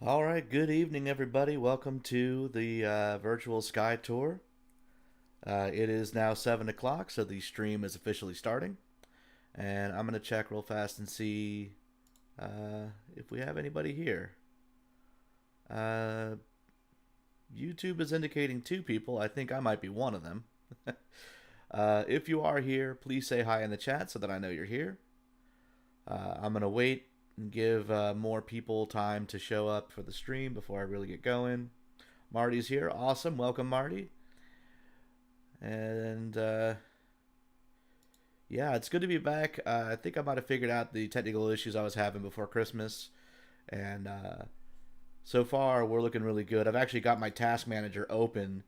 All right, good evening, everybody. Welcome to the virtual Sky Tour. It is now 7 o'clock, so the stream is officially starting. And I'm going to check real fast and see if we have anybody here. Uh, YouTube is indicating two people. I think I might be one of them. If you are here, please say hi in the chat so that I know you're here. I'm going to wait and give more people time to show up for the stream before I really get going. Marty's here. Awesome. Welcome, Marty. And yeah, it's good to be back. I think I might have figured out the technical issues I was having before Christmas. And so far, we're looking really good. I've actually got my task manager open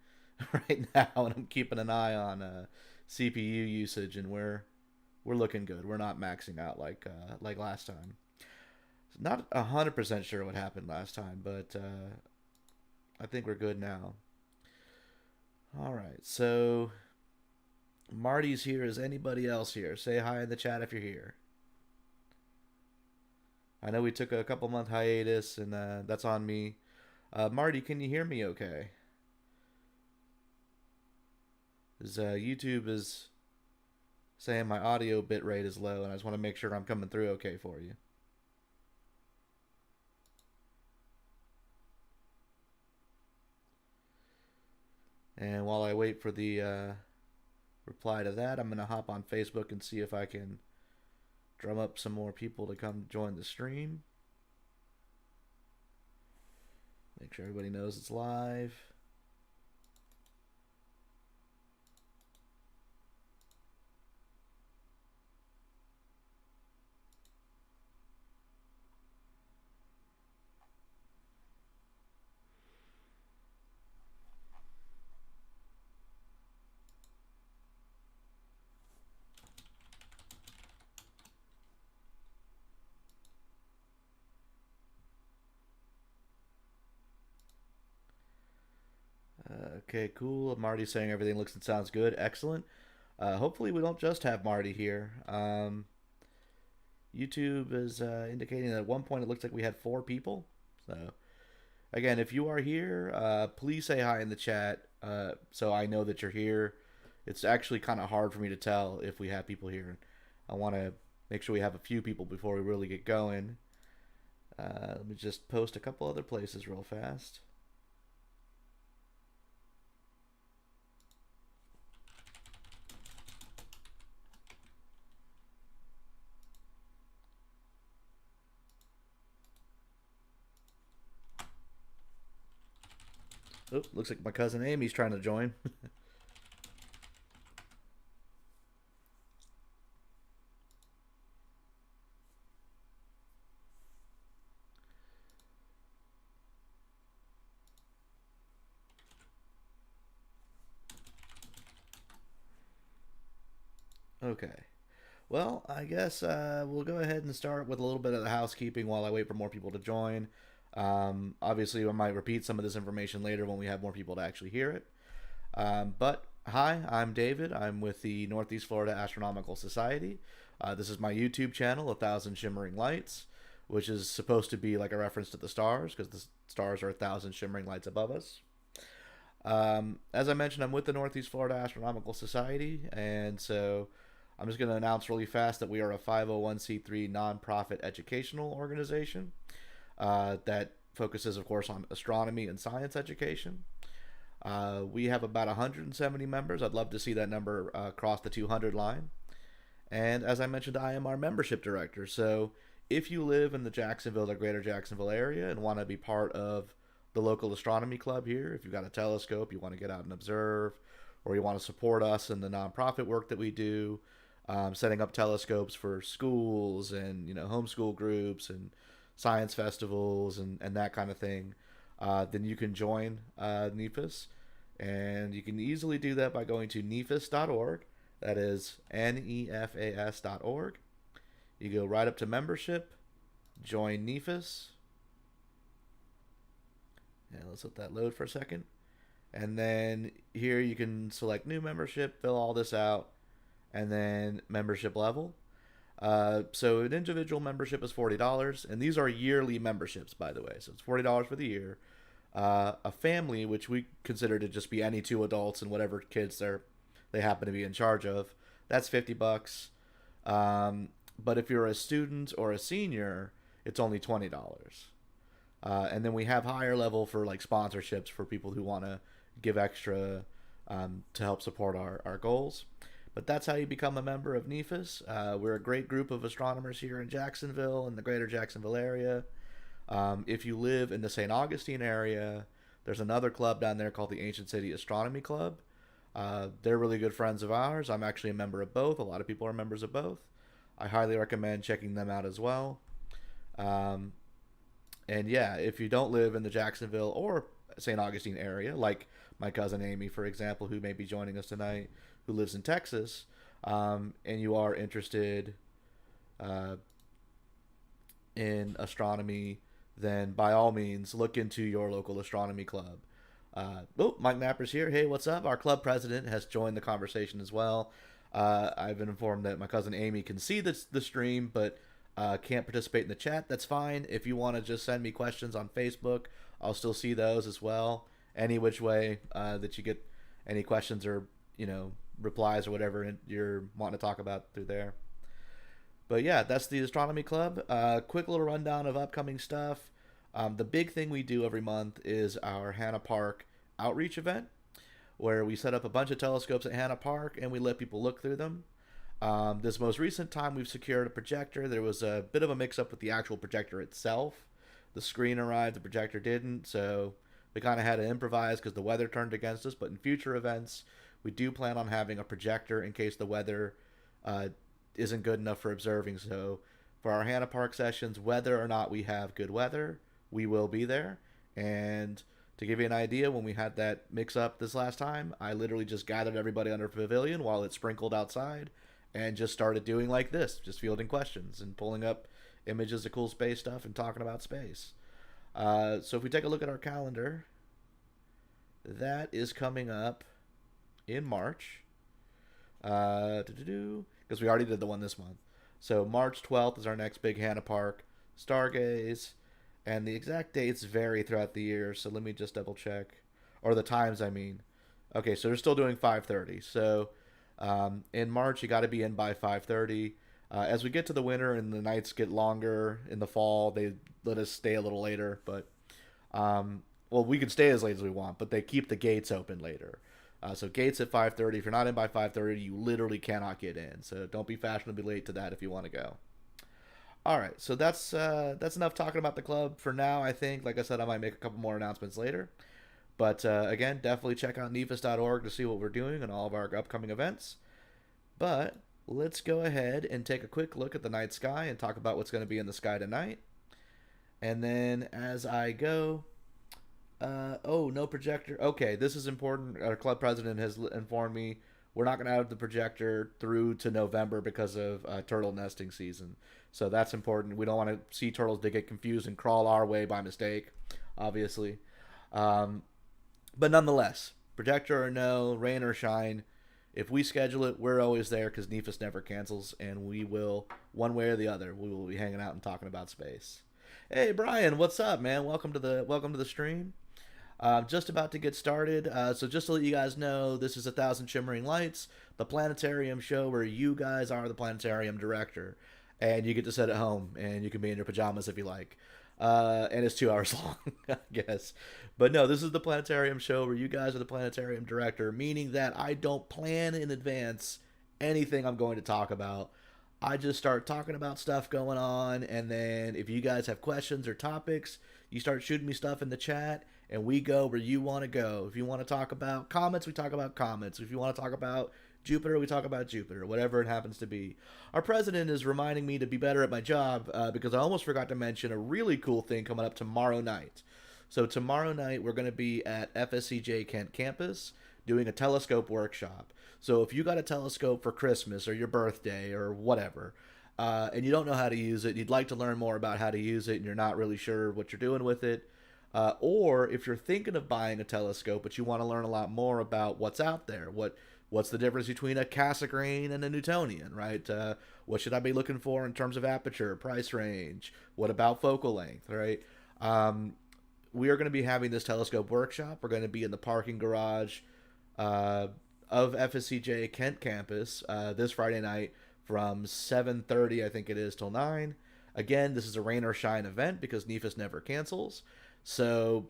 right now, and I'm keeping an eye on CPU usage, and we're looking good. We're not maxing out like last time. Not 100% sure what happened last time, but I think we're good now. All right, so Marty's here. Is anybody else here? Say hi in the chat if you're here. I know we took a couple month hiatus, and that's on me. Marty, can you hear me okay? YouTube is saying my audio bit rate is low, and I just want to make sure I'm coming through okay for you. And while I wait for the reply to that, I'm going to hop on Facebook and see if I can drum up some more people to come join the stream. Make sure everybody knows it's live. Okay, cool. Marty's saying everything looks and sounds good. Excellent. Hopefully, we don't just have Marty here. YouTube is indicating that at one point it looks like we had 4 people. So, again, if you are here, please say hi in the chat so I know that you're here. It's actually kind of hard for me to tell if we have people here. I want to make sure we have a few people before we really get going. Let me just post a couple other places real fast. Oh, looks like my cousin Amy's trying to join. Okay. Well, I guess we'll go ahead and start with a little bit of the housekeeping while I wait for more people to join. Obviously, I might repeat some of this information later when we have more people to actually hear it. But hi, I'm David. I'm with the Northeast Florida Astronomical Society. This is my YouTube channel, A Thousand Shimmering Lights, which is supposed to be like a reference to the stars because the stars are 1,000 shimmering lights above us. As I mentioned, I'm with the Northeast Florida Astronomical Society, and so I'm just going to announce really fast that we are a 501c3 nonprofit educational organization that focuses, of course, on astronomy and science education. We have about 170 members. I'd love to see that number cross the 200 line. And as I mentioned, I am our membership director. So if you live in the Jacksonville or greater Jacksonville area and want to be part of the local astronomy club here, if you've got a telescope, you want to get out and observe, or you want to support us in the nonprofit work that we do, setting up telescopes for schools and homeschool groups and science festivals and that kind of thing, then you can join NEFAS. And you can easily do that by going to nefas.org. That is nefas.org. You go right up to membership, join NEFAS. And let's let that load for a second. And then here you can select new membership, fill all this out, and then membership level. So an individual membership is $40, and these are yearly memberships, by the way. So it's $40 for the year. A family, which we consider to just be any two adults and whatever kids they happen to be in charge of, that's $50. But if you're a student or a senior, it's only $20. And then we have higher level for like sponsorships for people who want to give extra to help support our goals. But that's how you become a member of NEFAS. We're a great group of astronomers here in Jacksonville and the greater Jacksonville area. If you live in the St. Augustine area, there's another club down there called the Ancient City Astronomy Club. They're really good friends of ours. I'm actually a member of both. A lot of people are members of both. I highly recommend checking them out as well. And yeah, if you don't live in the Jacksonville or St. Augustine area, like my cousin Amy, for example, who may be joining us tonight, who lives in Texas, and you are interested in astronomy, then by all means look into your local astronomy club. Mike Napper's here. Hey, what's up? Our club president has joined the conversation as well. I've been informed that my cousin Amy can see the stream, but can't participate in the chat. That's fine. If you want to just send me questions on Facebook, I'll still see those as well. Any which way that you get any questions or replies or whatever you're wanting to talk about through there. But yeah, that's the Astronomy Club. Quick little rundown of upcoming stuff. The big thing we do every month is our Hannah Park outreach event, where we set up a bunch of telescopes at Hannah Park and we let people look through them. This most recent time we've secured a projector. There was a bit of a mix-up with the actual projector itself. The screen arrived, the projector didn't, so we kind of had to improvise because the weather turned against us. But in future events, we do plan on having a projector in case the weather isn't good enough for observing. So for our Hannah Park sessions, whether or not we have good weather, we will be there. And to give you an idea, when we had that mix-up this last time, I literally just gathered everybody under a pavilion while it sprinkled outside and just started doing like this, just fielding questions and pulling up images of cool space stuff and talking about space. So if we take a look at our calendar, that is coming up in March. Because we already did the one this month. So March 12th is our next big Hannah Park Stargaze. And the exact dates vary throughout the year, so let me just double check. Or the times, I mean. Okay, so they're still doing 5:30. So in March, you got to be in by 5:30. As we get to the winter and the nights get longer in the fall, they let us stay a little later. But, we can stay as late as we want, but they keep the gates open later. So gates at 5:30. If you're not in by 5:30, you literally cannot get in. So don't be fashionably late to that if you want to go. All right, so that's enough talking about the club for now, I think. Like I said, I might make a couple more announcements later. But again, definitely check out nefas.org to see what we're doing and all of our upcoming events. But let's go ahead and take a quick look at the night sky and talk about what's going to be in the sky tonight. And then as I go... no projector. Okay, this is important. Our club president has informed me we're not going to have the projector through to November because of turtle nesting season. So that's important. We don't want to see turtles that get confused and crawl our way by mistake, obviously. But nonetheless, projector or no, rain or shine, if we schedule it, we're always there because NEFAS never cancels, and we will, one way or the other, we will be hanging out and talking about space. Hey, Brian, what's up, man? Welcome to the stream. Just about to get started. So just to let you guys know, this is 1,000 Shimmering Lights, the planetarium show where you guys are the planetarium director. And you get to sit at home, and you can be in your pajamas if you like. And it's 2 hours long, I guess. But no, this is the planetarium show where you guys are the planetarium director, meaning that I don't plan in advance anything I'm going to talk about. I just start talking about stuff going on, and then if you guys have questions or topics, you start shooting me stuff in the chat, and we go where you want to go. If you want to talk about comets, we talk about comets. If you want to talk about Jupiter, we talk about Jupiter, whatever it happens to be. Our president is reminding me to be better at my job because I almost forgot to mention a really cool thing coming up tomorrow night. So tomorrow night, we're going to be at FSCJ Kent campus doing a telescope workshop. So if you got a telescope for Christmas or your birthday or whatever, and you don't know how to use it, you'd like to learn more about how to use it, and you're not really sure what you're doing with it, or if you're thinking of buying a telescope but you want to learn a lot more about what's out there, what What's the difference between a Cassegrain and a Newtonian, right? What should I be looking for in terms of aperture, price range? What about focal length, right? We are going to be having this telescope workshop. We're going to be in the parking garage uh, of FSCJ Kent campus this Friday night from 7:30, I think it is, till 9. Again, this is a rain or shine event because NEFAS never cancels. So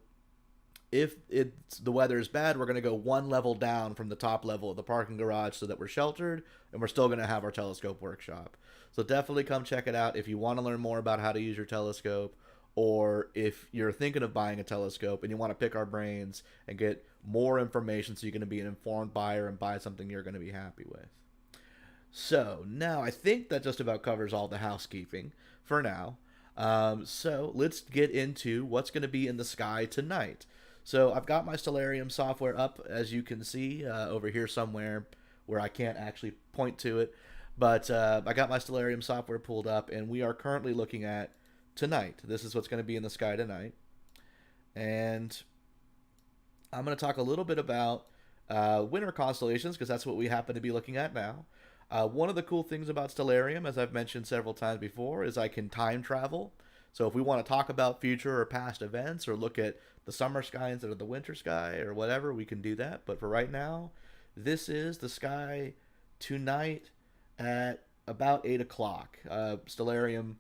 if the weather is bad, we're going to go one level down from the top level of the parking garage so that we're sheltered, and we're still going to have our telescope workshop. So definitely come check it out if you want to learn more about how to use your telescope, or if you're thinking of buying a telescope and you want to pick our brains and get more information so you're going to be an informed buyer and buy something you're going to be happy with. So now I think that just about covers all the housekeeping for now. So let's get into what's going to be in the sky tonight. So I've got my Stellarium software up, as you can see, over here somewhere where I can't actually point to it. But I got my Stellarium software pulled up, and we are currently looking at tonight. This is what's going to be in the sky tonight. And I'm going to talk a little bit about winter constellations, because that's what we happen to be looking at now. One of the cool things about Stellarium, as I've mentioned several times before, is I can time travel. So if we want to talk about future or past events or look at the summer sky instead of the winter sky or whatever, we can do that. But for right now, this is the sky tonight at about 8 o'clock. Stellarium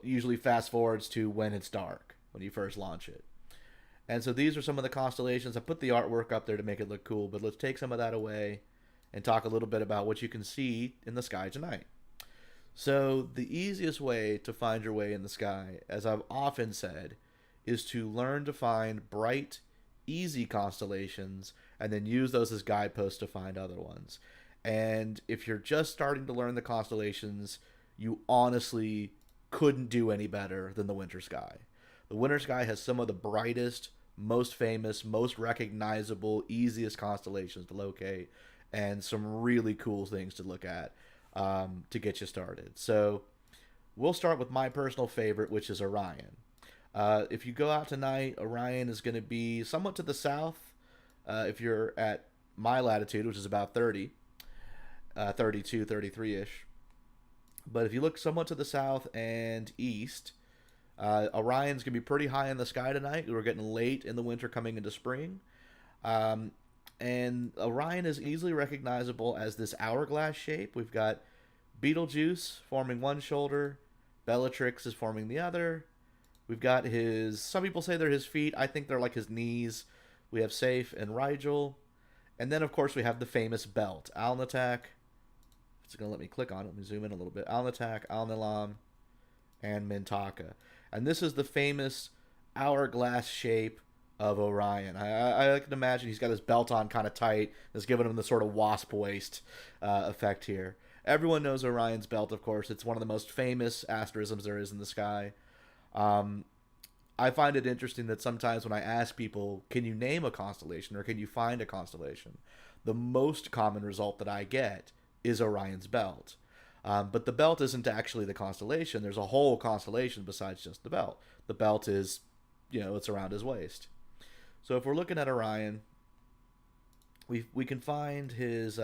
usually fast forwards to when it's dark, when you first launch it. And so these are some of the constellations. I put the artwork up there to make it look cool, but let's take some of that away and talk a little bit about what you can see in the sky tonight. So the easiest way to find your way in the sky, as I've often said, is to learn to find bright, easy constellations and then use those as guideposts to find other ones. And if you're just starting to learn the constellations, you honestly couldn't do any better than the winter sky. The winter sky has some of the brightest, most famous, most recognizable, easiest constellations to locate, and some really cool things to look at to get you started. So we'll start with my personal favorite, which is Orion. If you go out tonight, Orion is going to be somewhat to the south. If you're at my latitude, which is about 30, 32, 33-ish. But if you look somewhat to the south and east, Orion's going to be pretty high in the sky tonight. We're getting late in the winter, coming into spring. And Orion is easily recognizable as this hourglass shape. We've got Betelgeuse forming one shoulder. Bellatrix is forming the other. We've got his... Some people say they're his feet. I think they're like his knees. We have Saiph and Rigel. And then, of course, we have the famous belt. Alnitak. It's going to let me click on it. Let me zoom in a little bit. Alnitak, Alnilam, and Mintaka. And this is the famous hourglass shape of Orion. I can imagine he's got his belt on kind of tight. It's giving him the sort of wasp waist effect here. Everyone knows Orion's belt, of course. It's one of the most famous asterisms there is in the sky. I find it interesting that sometimes when I ask people, can you name a constellation or can you find a constellation, the most common result that I get is Orion's belt. But the belt isn't actually the constellation. There's a whole constellation besides just the belt. The belt is, it's around his waist. So if we're looking at Orion, we can find his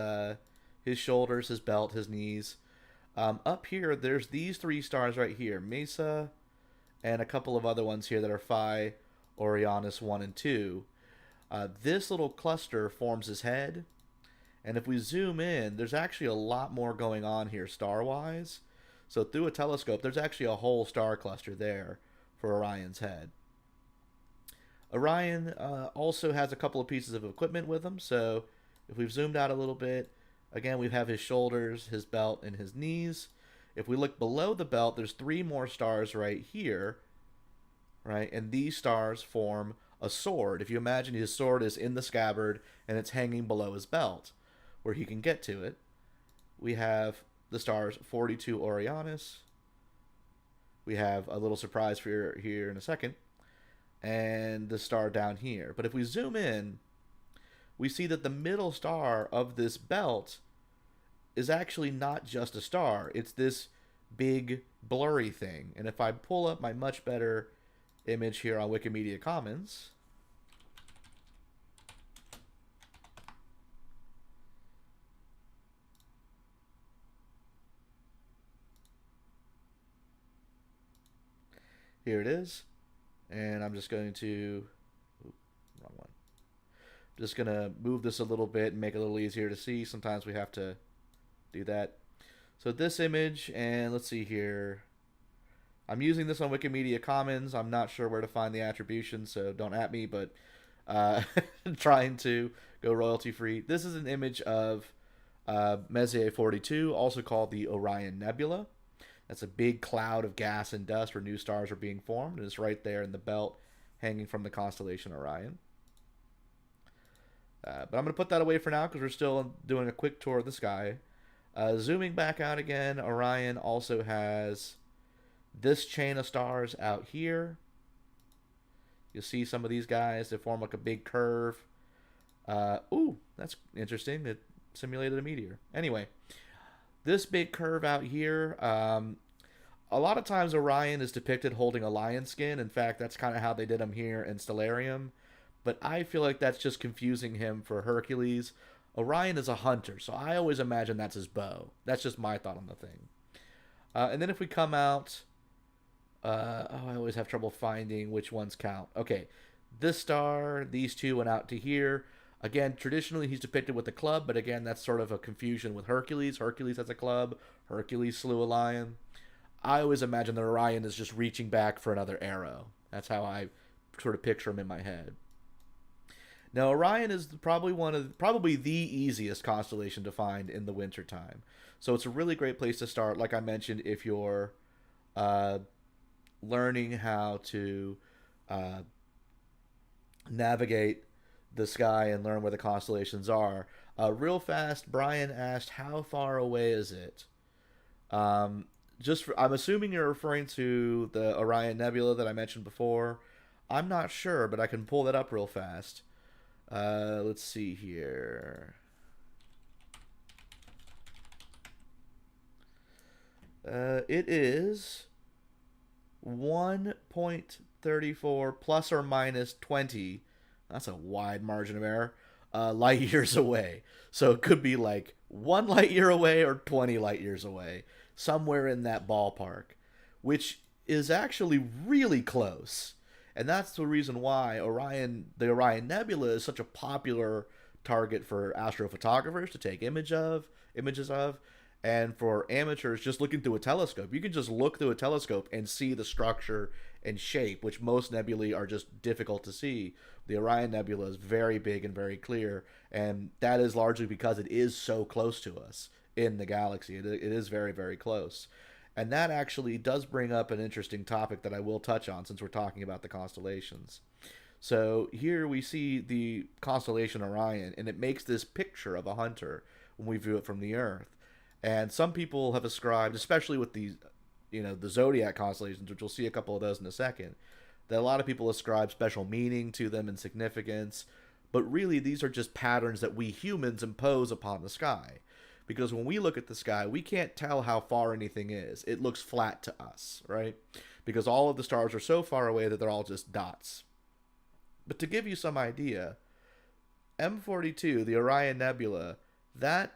shoulders, his belt, his knees. Up here, there's these three stars right here, Mesa, and a couple of other ones here that are Phi, Orionis 1 and 2. This little cluster forms his head. And if we zoom in, there's actually a lot more going on here star-wise. So through a telescope, there's actually a whole star cluster there for Orion's head. Orion also has a couple of pieces of equipment with him. So if we've zoomed out a little bit, again, we have his shoulders, his belt, and his knees. If we look below the belt, there's three more stars right here, right? And these stars form a sword. If you imagine his sword is in the scabbard and it's hanging below his belt, where he can get to it, we have the stars 42 Orionis. We have a little surprise for here in a second, and the star down here. But if we zoom in, we see that the middle star of this belt is actually not just a star. It's this big blurry thing. And if I pull up my much better image here on Wikimedia Commons, Here it is. And I'm just going to... Ooh, wrong one. Just going to move this a little bit and make it a little easier to see. Sometimes we have to do that. So this image, and let's see here. I'm using this on Wikimedia Commons. I'm not sure where to find the attribution, so don't at me, but trying to go royalty free. This is an image of Messier 42, also called the Orion Nebula. That's a big cloud of gas and dust where new stars are being formed, and it's right there in the belt hanging from the constellation Orion. But I'm going to put that away for now because we're still doing a quick tour of the sky. Zooming back out again, Orion also has this chain of stars out here. You'll see some of these guys. They form like a big curve. Ooh, that's interesting. It simulated a meteor. Anyway, this big curve out here, a lot of times Orion is depicted holding a lion skin. In fact, that's kind of how they did him here in Stellarium. But I feel like that's just confusing him for Hercules. Orion is a hunter, so I always imagine that's his bow. That's just my thought on the thing. And then if we come out... I always have trouble finding which ones count. Okay, this star, these two went out to here. Again, traditionally he's depicted with a club, but again, that's sort of a confusion with Hercules. Hercules has a club. Hercules slew a lion. I always imagine that Orion is just reaching back for another arrow. That's how I sort of picture him in my head. Now, Orion is probably the easiest constellation to find in the wintertime. So it's a really great place to start, like I mentioned, if you're learning how to navigate the sky and learn where the constellations are. Real fast, Brian asked, how far away is it? I'm assuming you're referring to the Orion Nebula that I mentioned before. I'm not sure, but I can pull that up real fast. Let's see here. It is 1.34 plus or minus 20. That's a wide margin of error. Light years away. So it could be like 1 light year away or 20 light years away. Somewhere in that ballpark. Which is actually really close. And that's the reason why the Orion Nebula is such a popular target for astrophotographers to take images of, and for amateurs just looking through a telescope. You can just look through a telescope and see the structure and shape, which most nebulae are just difficult to see. The Orion Nebula is very big and very clear, and that is largely because it is so close to us in the galaxy. It is very, very close. And that actually does bring up an interesting topic that I will touch on since we're talking about the constellations. So here we see the constellation Orion, and it makes this picture of a hunter when we view it from the Earth. And some people have ascribed, especially with the zodiac constellations, which we'll see a couple of those in a second, that a lot of people ascribe special meaning to them and significance. But really, these are just patterns that we humans impose upon the sky. Because when we look at the sky, we can't tell how far anything is. It looks flat to us, right? Because all of the stars are so far away that they're all just dots. But to give you some idea, M42, the Orion Nebula, that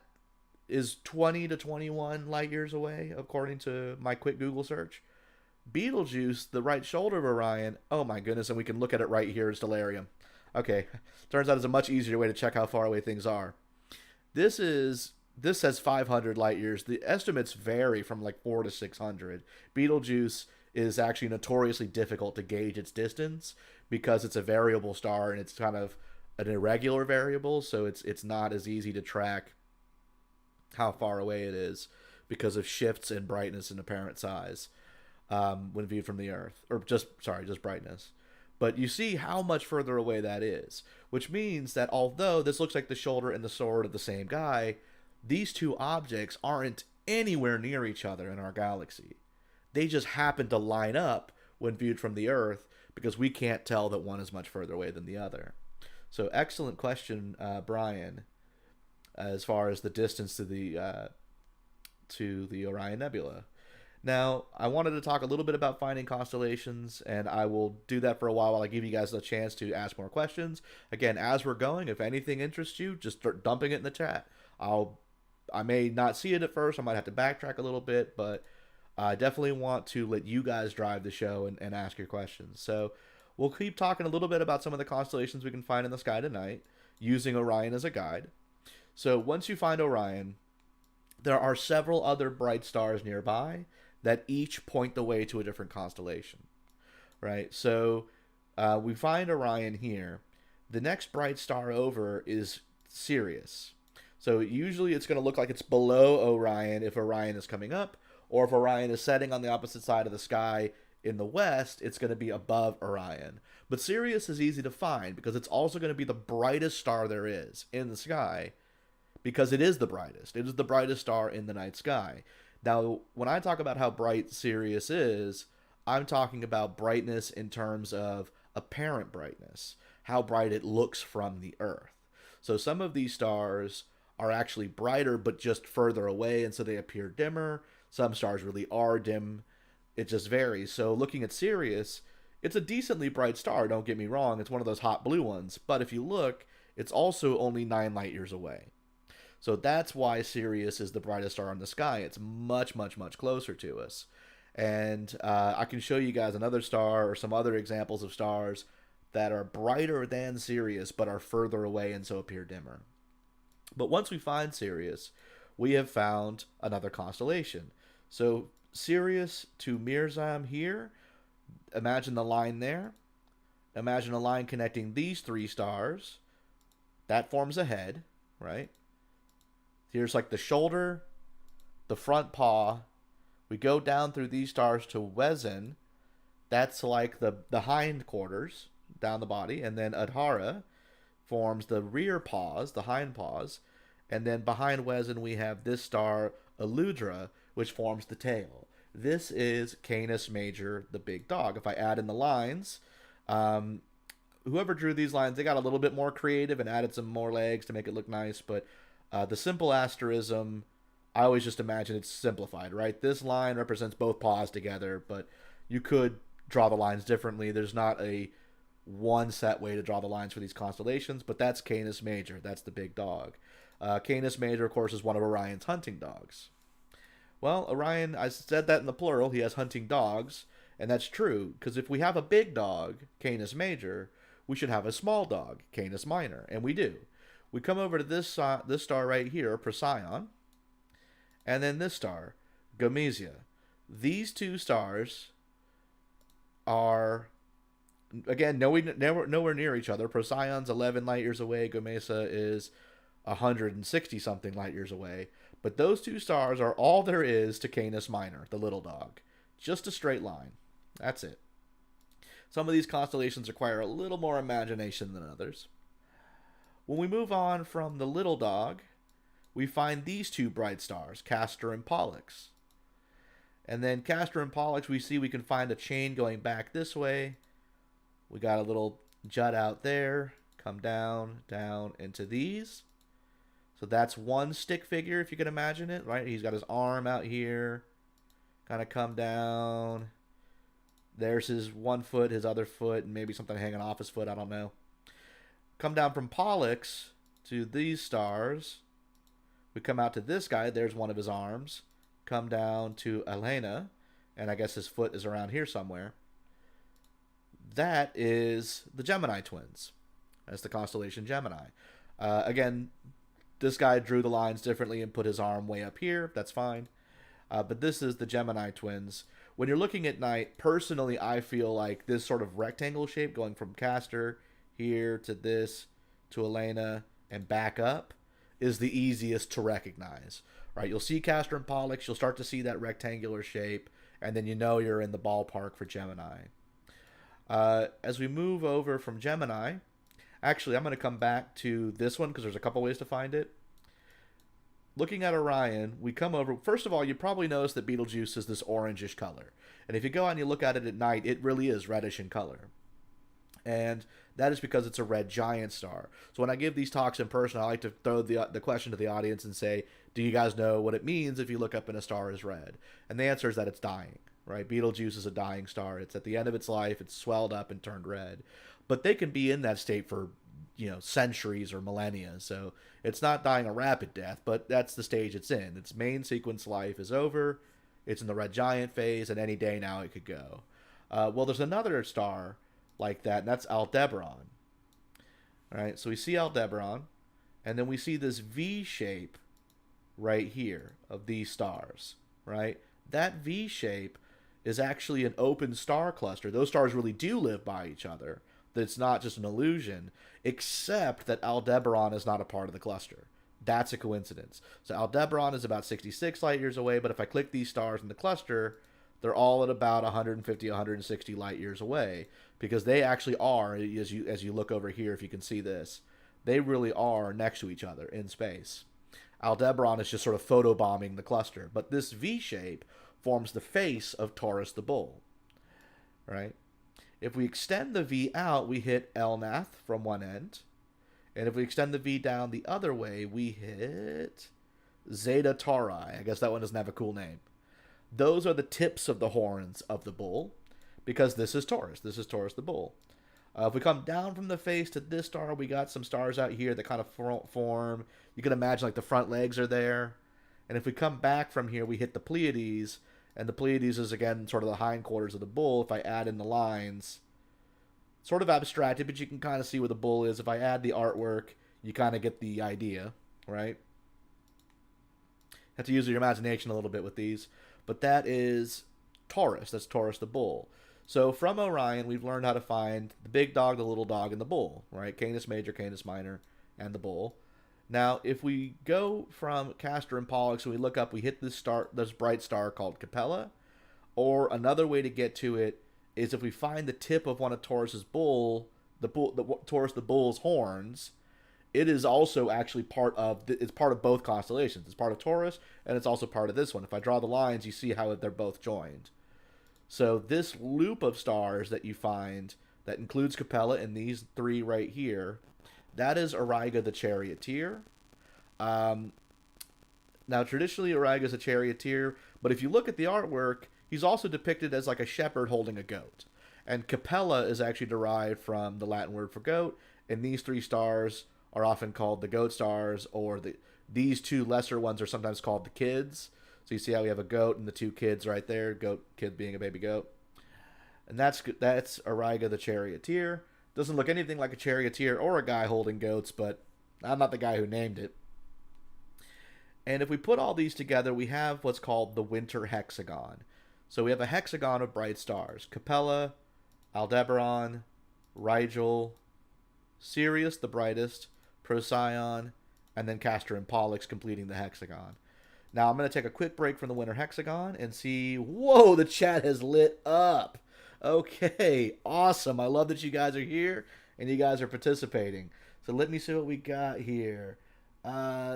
is 20 to 21 light years away, according to my quick Google search. Betelgeuse, the right shoulder of Orion, oh my goodness, and we can look at it right here in Stellarium. Okay, turns out it's a much easier way to check how far away things are. This says 500 light years. The estimates vary from like 4 to 600. Betelgeuse is actually notoriously difficult to gauge its distance because it's a variable star and it's kind of an irregular variable, so it's not as easy to track how far away it is because of shifts in brightness and apparent size when viewed from the Earth, or just brightness. But you see how much further away that is, which means that although this looks like the shoulder and the sword of the same guy, these two objects aren't anywhere near each other in our galaxy. They just happen to line up when viewed from the Earth because we can't tell that one is much further away than the other. So excellent question, Brian, as far as the distance to the Orion Nebula. Now, I wanted to talk a little bit about finding constellations, and I will do that for a while I give you guys a chance to ask more questions. Again, as we're going, if anything interests you, just start dumping it in the chat. I may not see it at first. I might have to backtrack a little bit, but I definitely want to let you guys drive the show and ask your questions. So we'll keep talking a little bit about some of the constellations we can find in the sky tonight, using Orion as a guide. So once you find Orion, there are several other bright stars nearby that each point the way to a different constellation, right? So we find Orion here. The next bright star over is Sirius. So usually it's going to look like it's below Orion if Orion is coming up, or if Orion is setting on the opposite side of the sky in the west, it's going to be above Orion. But Sirius is easy to find because it's also going to be the brightest star there is in the sky, because it is the brightest. It is the brightest star in the night sky. Now, when I talk about how bright Sirius is, I'm talking about brightness in terms of apparent brightness, how bright it looks from the Earth. So some of these stars are actually brighter, but just further away, and so they appear dimmer. Some stars really are dim. It just varies. So looking at Sirius, it's a decently bright star, don't get me wrong. It's one of those hot blue ones. But if you look, it's also only 9 light years away. So that's why Sirius is the brightest star in the sky. It's much, much, much closer to us. And I can show you guys another star or some other examples of stars that are brighter than Sirius but are further away and so appear dimmer. But once we find Sirius, we have found another constellation. So Sirius to Mearsam here, imagine the line there. Imagine a line connecting these 3 stars. That forms a head, right? Here's like the shoulder, the front paw. We go down through these stars to Wesen. That's like the hindquarters down the body. And then Adhara forms the rear paws, the hind paws. And then behind Wesen we have this star, Eludra, which forms the tail. This is Canis Major, the big dog. If I add in the lines, whoever drew these lines, they got a little bit more creative and added some more legs to make it look nice. But the simple asterism, I always just imagine it's simplified, right? This line represents both paws together, but you could draw the lines differently. There's not a one set way to draw the lines for these constellations, but that's Canis Major. That's the big dog. Canis Major, of course, is one of Orion's hunting dogs. Well, Orion, I said that in the plural. He has hunting dogs, and that's true, because if we have a big dog, Canis Major, we should have a small dog, Canis Minor, and we do. We come over to this star right here, Procyon, and then this star, Gomesia. These 2 stars are, again, nowhere near each other. Procyon's 11 light years away. Gomesia is 160 something light years away. But those 2 stars are all there is to Canis Minor, the little dog. Just a straight line. That's it. Some of these constellations require a little more imagination than others. When we move on from the little dog, we find these 2 bright stars, Castor and Pollux. And then Castor and Pollux, we see we can find a chain going back this way. We got a little jut out there, come down, down into these. So that's one stick figure, if you can imagine it, right? He's got his arm out here, kind of come down. There's his one foot, his other foot, and maybe something hanging off his foot, I don't know. Come down from Pollux to these stars. We come out to this guy, there's one of his arms. Come down to Elena, and I guess his foot is around here somewhere. That is the Gemini twins. That's the constellation Gemini. Again, this guy drew the lines differently and put his arm way up here. That's fine. But this is the Gemini twins. When you're looking at night, personally, I feel like this sort of rectangle shape going from Castor here to this to Elena and back up is the easiest to recognize. Right? You'll see Castor and Pollux. You'll start to see that rectangular shape, and then you know you're in the ballpark for Gemini. As we move over from Gemini, actually, I'm going to come back to this one because there's a couple ways to find it. Looking at Orion, we come over. First of all, you probably notice that Betelgeuse is this orangish color. And if you go out and you look at it at night, it really is reddish in color. And that is because it's a red giant star. So when I give these talks in person, I like to throw the question to the audience and say, do you guys know what it means if you look up and a star is red? And the answer is that it's dying, right? Betelgeuse is a dying star. It's at the end of its life. It's swelled up and turned red. But they can be in that state for, centuries or millennia. So it's not dying a rapid death, but that's the stage it's in. Its main sequence life is over. It's in the red giant phase, and any day now it could go. Well, there's another star like that, and that's Aldebaran. All right, so we see Aldebaran, and then we see this V shape right here of these stars, right? That V shape is actually an open star cluster. Those stars really do live by each other. It's not just an illusion, except that Aldebaran is not a part of the cluster. That's a coincidence. So Aldebaran is about 66 light years away, but if I click these stars in the cluster, they're all at about 150, 160 light years away, because they actually are, as you look over here, if you can see this, they really are next to each other in space. Aldebaran is just sort of photobombing the cluster, but this V shape forms the face of Taurus the Bull, right? If we extend the V out, we hit Elnath from one end, and if we extend the V down the other way, we hit Zeta Tauri. I guess that one doesn't have a cool name. Those are the tips of the horns of the bull, because this is Taurus. This is Taurus the Bull. If we come down from the face to this star, we got some stars out here that kind of form. You can imagine like the front legs are there. And if we come back from here, we hit the Pleiades. And the Pleiades is, again, sort of the hindquarters of the bull. If I add in the lines, sort of abstracted, but you can kind of see where the bull is. If I add the artwork, you kind of get the idea, right? Have to use your imagination a little bit with these. But that is Taurus. That's Taurus the Bull. So from Orion, we've learned how to find the big dog, the little dog, and the bull, right? Canis Major, Canis Minor, and the bull. Now, if we go from Castor and Pollux and we look up, we hit this bright star called Capella. Or another way to get to it is if we find the tip of one of Taurus the Bull's horns, it is also actually it's part of both constellations. It's part of Taurus, and it's also part of this one. If I draw the lines, you see how they're both joined. So this loop of stars that you find that includes Capella and these three right here, that is Auriga the Charioteer. Now, traditionally, Auriga is a charioteer, but if you look at the artwork, he's also depicted as like a shepherd holding a goat. And Capella is actually derived from the Latin word for goat, and these three stars are often called the goat stars, or these two lesser ones are sometimes called the kids. So you see how we have a goat and the two kids right there, goat kid being a baby goat. And that's Auriga the Charioteer. Doesn't look anything like a charioteer or a guy holding goats, but I'm not the guy who named it. And if we put all these together, we have what's called the winter hexagon. So we have a hexagon of bright stars. Capella, Aldebaran, Rigel, Sirius the brightest, Procyon, and then Castor and Pollux completing the hexagon. Now I'm going to take a quick break from the winter hexagon and see... Whoa, the chat has lit up. Okay, awesome. I love that you guys are here and you guys are participating. So let me see what we got here.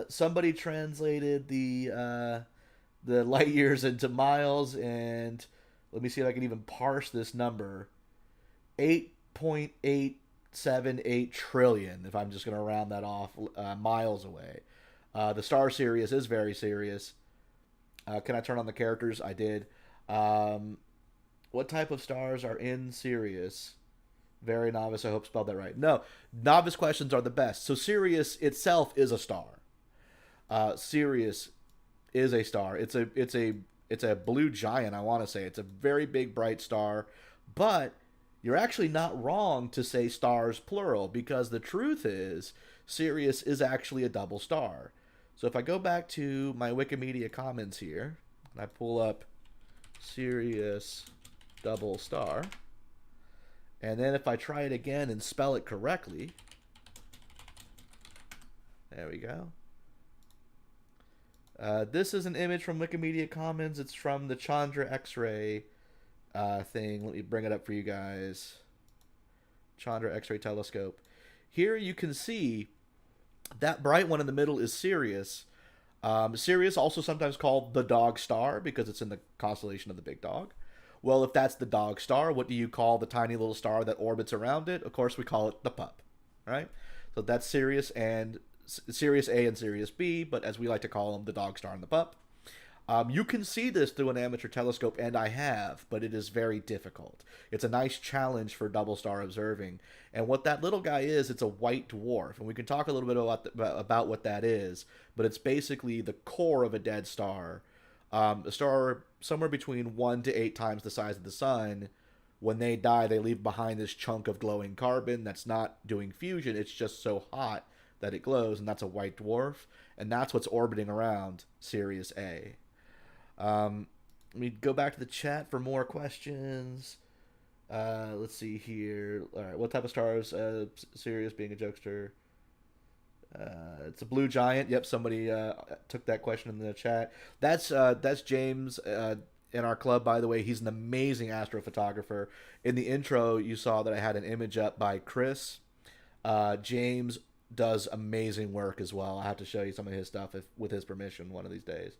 Somebody translated the light years into miles, and let me see if I can even parse this number. 8.878 trillion, if I'm just going to round that off, miles away. The star Sirius is very serious. Can I turn on the characters? I did. What type of stars are in Sirius? Very novice. I hope spelled that right. No, novice questions are the best. So Sirius itself is a star. Sirius is a star. It's a blue giant. I want to say it's a very big bright star, but you're actually not wrong to say stars plural, because the truth is Sirius is actually a double star. So if I go back to my Wikimedia Commons here, and I pull up Sirius double star, and then if I try it again and spell it correctly, there we go. This is an image from Wikimedia Commons. It's from the Chandra X-ray thing. Let me bring it up for you guys. Chandra X-ray telescope. Here you can see that bright one in the middle is Sirius. Sirius, also sometimes called the dog star because it's in the constellation of the big dog. Well, if that's the dog star, what do you call the tiny little star that orbits around it? Of course, we call it the pup, right? So that's Sirius and Sirius A and Sirius B, but as we like to call them, the dog star and the pup. You can see this through an amateur telescope, and I have, but it is very difficult. It's a nice challenge for double star observing. And what that little guy is, it's a white dwarf. And we can talk a little bit about what that is, but it's basically the core of a dead star. A star somewhere between 1 to 8 times the size of the sun. When they die, they leave behind this chunk of glowing carbon that's not doing fusion. It's just so hot that it glows, and that's a white dwarf. And that's what's orbiting around Sirius A. Let me go back to the chat for more questions. Let's see here. All right, what type of star is Sirius, being a jokester? It's a blue giant. Yep, somebody took that question in the chat. That's James in our club, by the way. He's an amazing astrophotographer. In the intro, you saw that I had an image up by Chris. James does amazing work as well. I have to show you some of his stuff with his permission one of these days.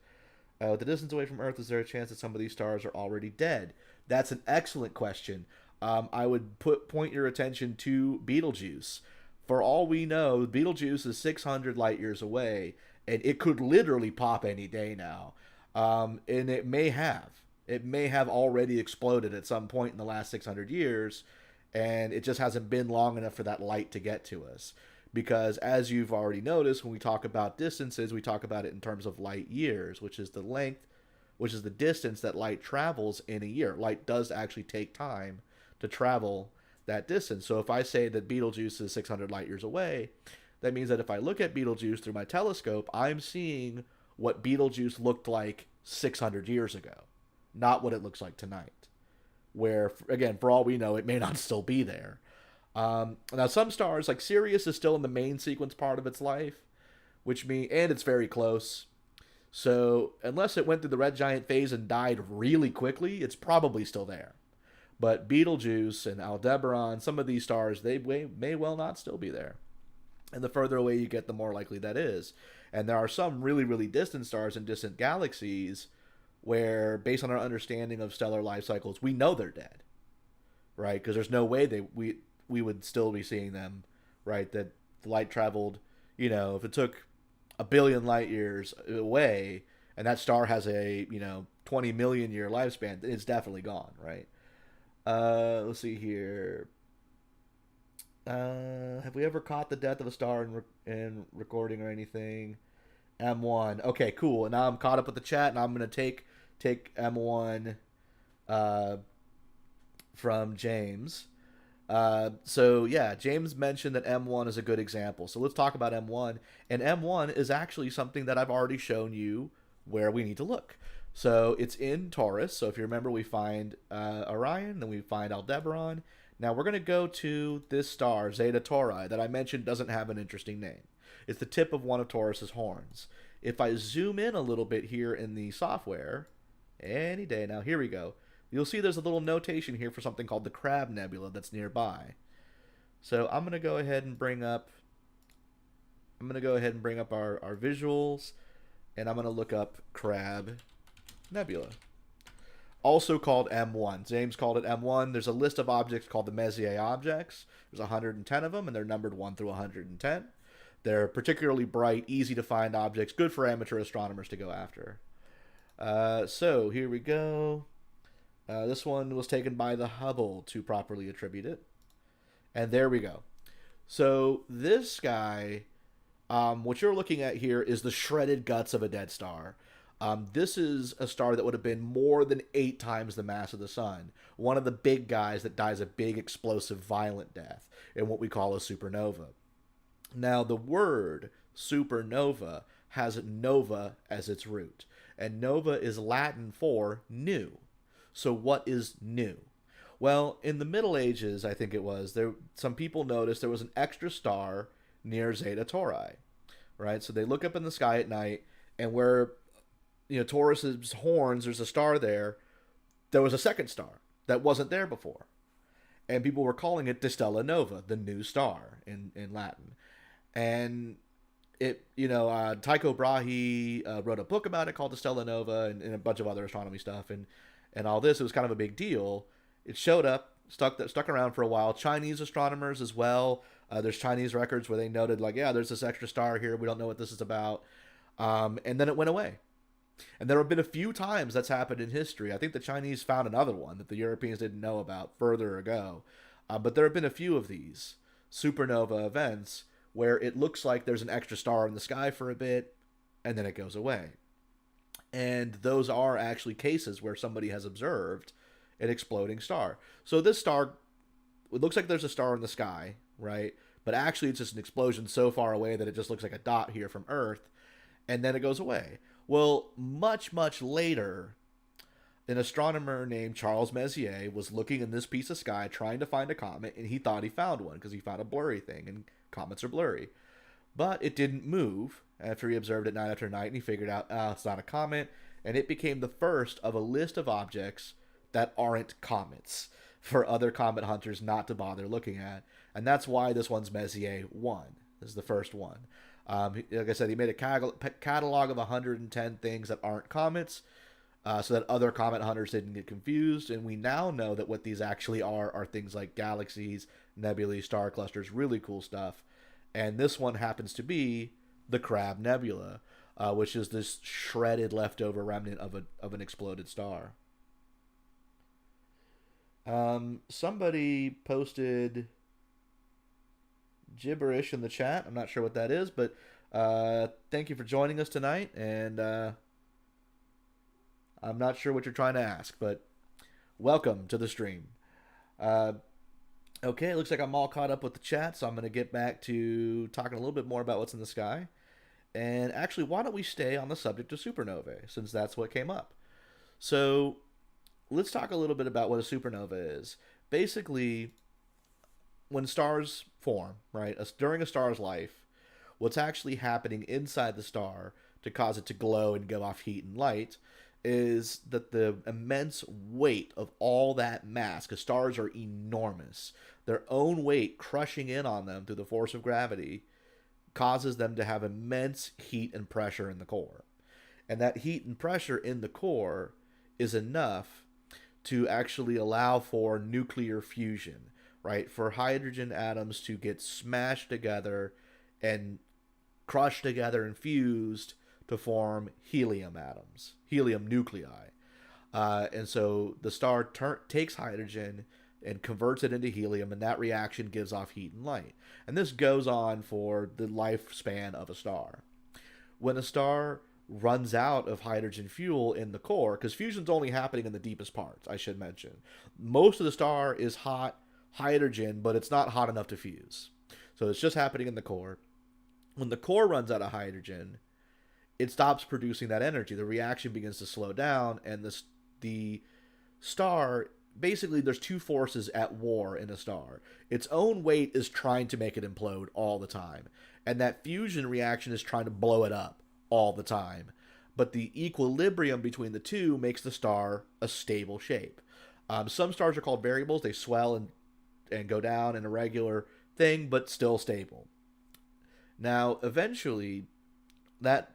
With the distance away from Earth, is there a chance that some of these stars are already dead? That's an excellent question. I would point your attention to Betelgeuse. For all we know, Betelgeuse is 600 light years away, and it could literally pop any day now. And it may have. It may have already exploded at some point in the last 600 years, and it just hasn't been long enough for that light to get to us. Because as you've already noticed, when we talk about distances, we talk about it in terms of light years, which is the length, which is the distance that light travels in a year. Light does actually take time to travel that distance. So if I say that Betelgeuse is 600 light years away, that means that if I look at Betelgeuse through my telescope, I'm seeing what Betelgeuse looked like 600 years ago, not what it looks like tonight. Where, again, for all we know, it may not still be there. Now, some stars, like Sirius, is still in the main sequence part of its life, and it's very close. So, unless it went through the red giant phase and died really quickly, it's probably still there. But Betelgeuse and Aldebaran, some of these stars, they may well not still be there. And the further away you get, the more likely that is. And there are some really, really distant stars in distant galaxies where, based on our understanding of stellar life cycles, we know they're dead, right? Because there's no way we would still be seeing them, right? That the light traveled, if it took 1 billion light years away and that star has a, 20 million year lifespan, it's definitely gone, right? Let's see here. Have we ever caught the death of a star in recording or anything? M1. Okay, cool. And now I'm caught up with the chat, and I'm gonna take M1 from James. So yeah, James mentioned that M1 is a good example. So let's talk about M1. And M1 is actually something that I've already shown you where we need to look. So it's in Taurus. So if you remember, we find Orion, then we find Aldebaran. Now we're going to go to this star, Zeta Tauri, that I mentioned doesn't have an interesting name. It's the tip of one of Taurus's horns. If I zoom in a little bit here in the software, any day now, here we go. You'll see there's a little notation here for something called the Crab Nebula that's nearby. So I'm going to go ahead and bring up our visuals, and I'm going to look up Crab Nebula, also called M1. James called it M1. There's a list of objects called the Messier objects. There's 110 of them, and they're numbered 1 through 110. They're particularly bright, easy to find objects, good for amateur astronomers to go after. So here we go. This one was taken by the Hubble to properly attribute it. And there we go. So this guy, what you're looking at here is the shredded guts of a dead star. This is a star that would have been more than 8 times the mass of the sun. One of the big guys that dies a big, explosive, violent death in what we call a supernova. Now, the word supernova has nova as its root. And nova is Latin for new. So what is new? Well, in the Middle Ages, I think it was, some people noticed there was an extra star near Zeta Tauri, right? So they look up in the sky at night, and where Taurus's horns, there's a star there. There was a second star that wasn't there before. And people were calling it De Stella Nova, the new star in Latin. And Tycho Brahe wrote a book about it called De Stella Nova and a bunch of other astronomy stuff. And all this, it was kind of a big deal. It showed up, stuck around for a while. Chinese astronomers as well. There's Chinese records where they noted, there's this extra star here. We don't know what this is about. And then it went away. And there have been a few times that's happened in history. I think the Chinese found another one that the Europeans didn't know about further ago. But there have been a few of these supernova events where it looks like there's an extra star in the sky for a bit, and then it goes away. And those are actually cases where somebody has observed an exploding star. So this star, it looks like there's a star in the sky, right? But actually, it's just an explosion so far away that it just looks like a dot here from Earth, and then it goes away. Well, much, much later, an astronomer named Charles Messier was looking in this piece of sky trying to find a comet, and he thought he found one because he found a blurry thing, and comets are blurry. But it didn't move after he observed it night after night, and he figured out, it's not a comet, and it became the first of a list of objects that aren't comets for other comet hunters not to bother looking at. And that's why this one's Messier 1. This is the first one. Like I said, he made a catalog of 110 things that aren't comets, so that other comet hunters didn't get confused. And we now know that what these actually are things like galaxies, nebulae, star clusters, really cool stuff. And this one happens to be the Crab Nebula, which is this shredded leftover remnant of an exploded star. Somebody posted gibberish in the chat. I'm not sure what that is, but thank you for joining us tonight. And I'm not sure what you're trying to ask, but welcome to the stream. Okay, it looks like I'm all caught up with the chat, so I'm going to get back to talking a little bit more about what's in the sky. And actually, why don't we stay on the subject of supernovae, since that's what came up. So let's talk a little bit about what a supernova is. Basically, when stars form, right, during a star's life, what's actually happening inside the star to cause it to glow and give off heat and light is that the immense weight of all that mass, because stars are enormous, their own weight crushing in on them through the force of gravity causes them to have immense heat and pressure in the core. And that heat and pressure in the core is enough to actually allow for nuclear fusion, right? For hydrogen atoms to get smashed together and crushed together and fused to form helium atoms, helium nuclei. And so the star takes hydrogen and converts it into helium, and that reaction gives off heat and light. And this goes on for the lifespan of a star. When a star runs out of hydrogen fuel in the core, because fusion's only happening in the deepest parts, I should mention. Most of the star is hot hydrogen, but it's not hot enough to fuse. So it's just happening in the core. When the core runs out of hydrogen, it stops producing that energy. The reaction begins to slow down, and the star, basically there's two forces at war in a star. Its own weight is trying to make it implode all the time, and that fusion reaction is trying to blow it up all the time. But the equilibrium between the two makes the star a stable shape. Some stars are called variables. They swell and go down in a regular thing, but still stable. Now, eventually, that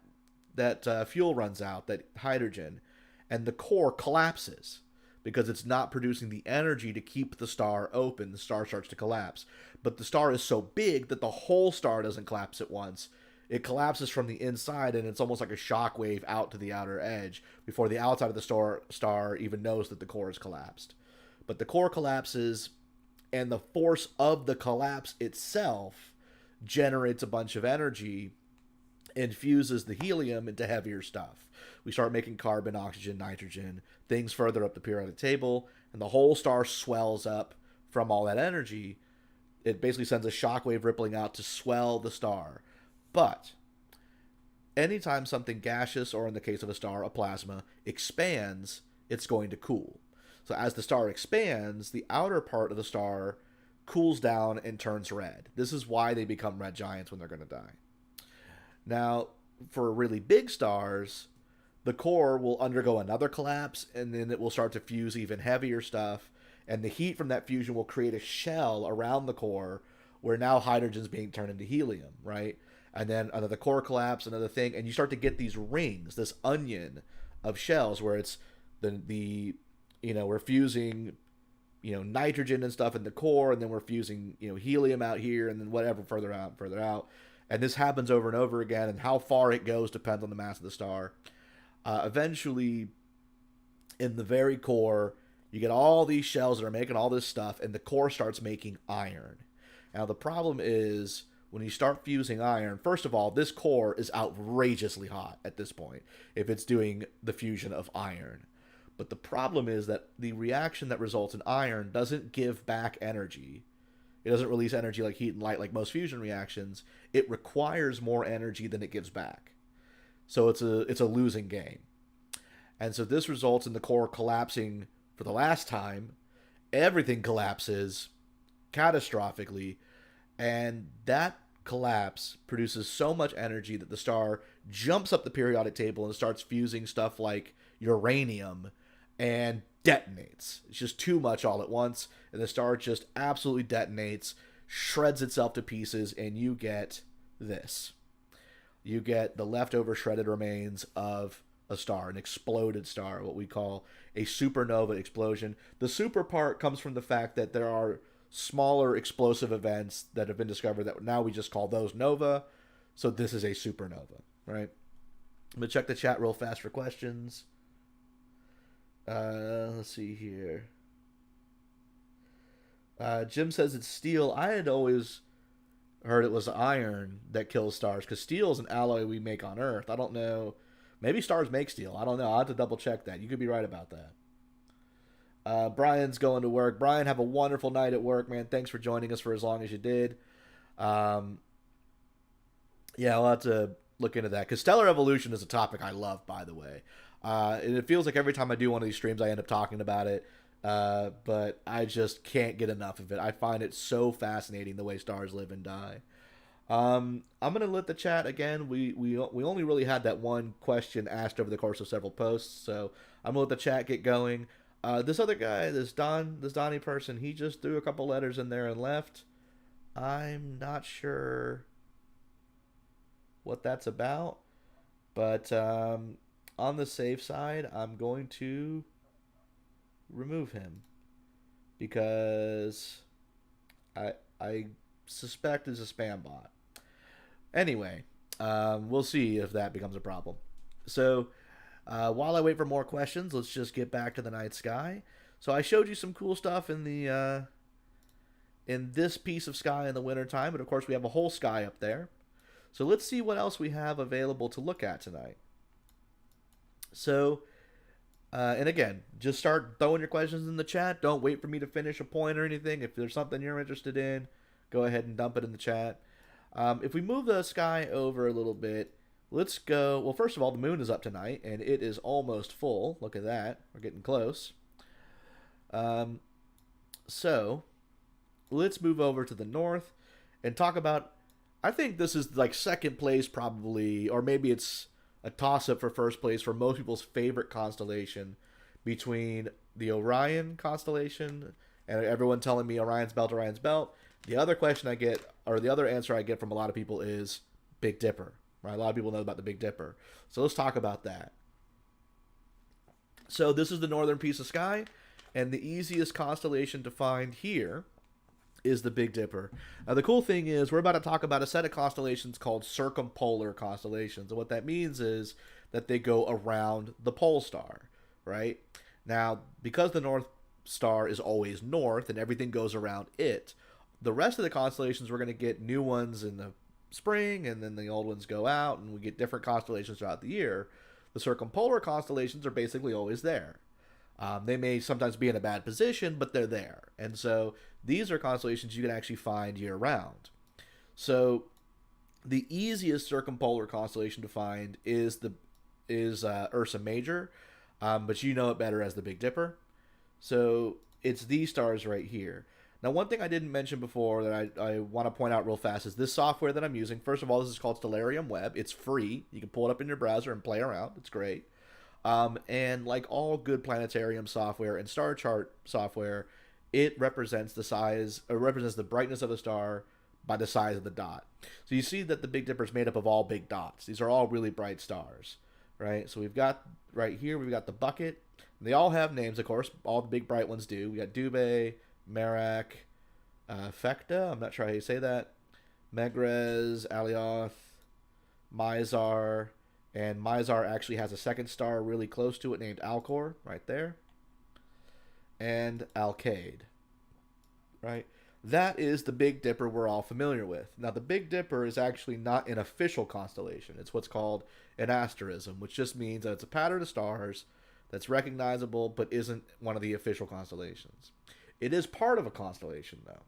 fuel runs out, that hydrogen, and the core collapses because it's not producing the energy to keep the star open. The star starts to collapse. But the star is so big that the whole star doesn't collapse at once. It collapses from the inside, and it's almost like a shock wave out to the outer edge before the outside of the star even knows that the core has collapsed. But the core collapses, and the force of the collapse itself generates a bunch of energy and fuses the helium into heavier stuff. We start making carbon, oxygen, nitrogen, things further up the periodic table, and the whole star swells up from all that energy. It basically sends a shockwave rippling out to swell the star. But anytime something gaseous, or in the case of a star, a plasma, expands, it's going to cool. So as the star expands, the outer part of the star cools down and turns red. This is why they become red giants when they're going to die. Now, for really big stars, the core will undergo another collapse, and then it will start to fuse even heavier stuff, and the heat from that fusion will create a shell around the core where now hydrogen is being turned into helium, right? And then another core collapse, another thing, and you start to get these rings, this onion of shells where it's we're fusing, nitrogen and stuff in the core, and then we're fusing, helium out here, and then whatever further out. And this happens over and over again, and how far it goes depends on the mass of the star. Eventually, in the very core, you get all these shells that are making all this stuff, and the core starts making iron. Now, the problem is, when you start fusing iron, first of all, this core is outrageously hot at this point if it's doing the fusion of iron. But the problem is that the reaction that results in iron doesn't give back energy. It doesn't release energy like heat and light like most fusion reactions. It requires more energy than it gives back. So it's a losing game. And so this results in the core collapsing for the last time. Everything collapses catastrophically, and that collapse produces so much energy that the star jumps up the periodic table and starts fusing stuff like uranium and detonates. It's just too much all at once, and the star just absolutely detonates, shreds itself to pieces, and you get this. You get the leftover shredded remains of a star, an exploded star, what we call a supernova explosion. The super part comes from the fact that there are smaller explosive events that have been discovered that now we just call those nova. So this is a supernova, right? I'm going to check the chat real fast for questions. Let's see here. Jim says it's steel. I had always heard it was iron that kills stars, because steel is an alloy we make on Earth. I don't know. Maybe stars make steel. I don't know. I'll have to double check that. You could be right about that. Brian's going to work. Brian, have a wonderful night at work, man. Thanks for joining us for as long as you did. Yeah, I'll have to look into that, because stellar evolution is a topic I love, by the way. And it feels like every time I do one of these streams, I end up talking about it. But I just can't get enough of it. I find it so fascinating the way stars live and die. I'm gonna let the chat again. We only really had that one question asked over the course of several posts, so I'm gonna let the chat get going. This other guy, this Donnie person, he just threw a couple letters in there and left. I'm not sure what that's about, but on the safe side, I'm going to remove him, because I suspect it's a spam bot. Anyway, we'll see if that becomes a problem. So while I wait for more questions, let's just get back to the night sky. So I showed you some cool stuff in the in this piece of sky in the wintertime, but of course we have a whole sky up there. So let's see what else we have available to look at tonight. So and again, just start throwing your questions in the chat. Don't wait for me to finish a point or anything. If there's something you're interested in, go ahead and dump it in the chat. If we move the sky over a little bit, let's go. Well, first of all, the moon is up tonight, and it is almost full. Look at that. We're getting close. So let's move over to the north and talk about, I think this is like second place probably, or maybe it's a toss-up for first place for most people's favorite constellation, between the Orion constellation, and everyone telling me Orion's Belt, Orion's Belt. The other question I get, or the other answer I get from a lot of people, is Big Dipper. Right? A lot of people know about the Big Dipper. So let's talk about that. So this is the northern piece of sky, and the easiest constellation to find here is the Big Dipper. Now the cool thing is we're about to talk about a set of constellations called circumpolar constellations. And what that means is that they go around the pole star, right? Now, because the North Star is always north and everything goes around it, the rest of the constellations, we're going to get new ones in the spring, and then the old ones go out, and we get different constellations throughout the year. The circumpolar constellations are basically always there. They may sometimes be in a bad position, but they're there. And so these are constellations you can actually find year-round. So the easiest circumpolar constellation to find is Ursa Major, but you know it better as the Big Dipper. So it's these stars right here. Now, one thing I didn't mention before that I want to point out real fast is this software that I'm using. First of all, this is called Stellarium Web. It's free. You can pull it up in your browser and play around. It's great. And like all good planetarium software and star chart software, it represents the size, or represents the brightness of a star by the size of the dot. So you see that the Big Dipper is made up of all big dots. These are all really bright stars, right? So we've got right here, we've got the bucket. They all have names, of course. All the big bright ones do. We got Dubhe, Merak, Fecta, I'm not sure how you say that, Megrez, Alioth, Mizar, and Mizar actually has a second star really close to it named Alcor, right there, and Alcade, right? That is the Big Dipper we're all familiar with. Now, the Big Dipper is actually not an official constellation. It's what's called an asterism, which just means that it's a pattern of stars that's recognizable but isn't one of the official constellations. It is part of a constellation, though.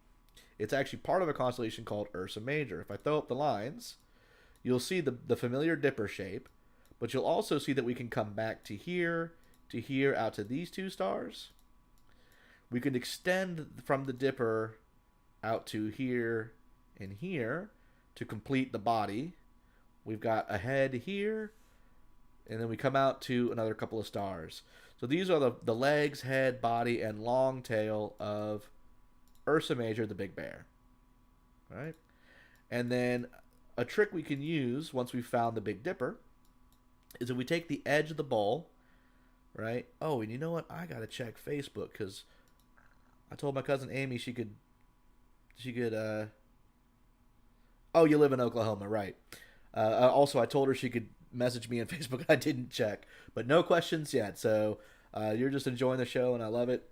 It's actually part of a constellation called Ursa Major. If I throw up the lines, you'll see the familiar Dipper shape, but you'll also see that we can come back to here, out to these two stars. We can extend from the Dipper out to here and here to complete the body. We've got a head here, and then we come out to another couple of stars. So these are the legs, head, body, and long tail of Ursa Major, the Big Bear. All right? And then a trick we can use once we've found the Big Dipper is if we take the edge of the bowl, right? Oh, and you know what? I got to check Facebook because I told my cousin Amy she could, oh, you live in Oklahoma, right. Also, I told her she could message me on Facebook. I didn't check, but no questions yet. So you're just enjoying the show, and I love it.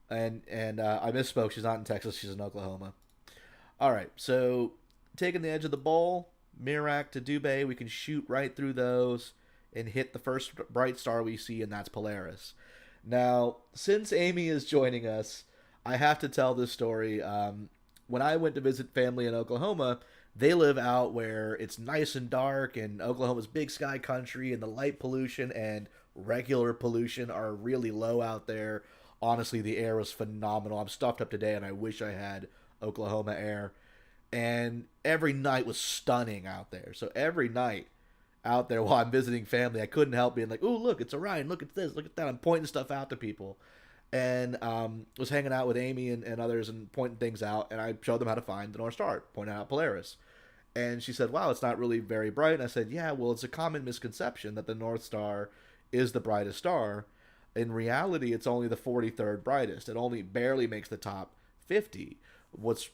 And I misspoke. She's not in Texas. She's in Oklahoma. All right. So taking the edge of the bowl, Merak to Dubhe, we can shoot right through those and hit the first bright star we see, and that's Polaris. Now, since Amy is joining us, I have to tell this story. When I went to visit family in Oklahoma, they live out where it's nice and dark, and Oklahoma's big sky country, and the light pollution and regular pollution are really low out there. Honestly, the air was phenomenal. I'm stuffed up today, and I wish I had Oklahoma air. And every night was stunning out there. So every night out there while I'm visiting family, I couldn't help being like, "Ooh, look, it's Orion. Look at this. Look at that." I'm pointing stuff out to people. And was hanging out with Amy and others and pointing things out. And I showed them how to find the North Star, pointing out Polaris. And she said, "Wow, it's not really very bright." And I said, "Yeah, well, it's a common misconception that the North Star is the brightest star. In reality, it's only the 43rd brightest. It only barely makes the top 50. What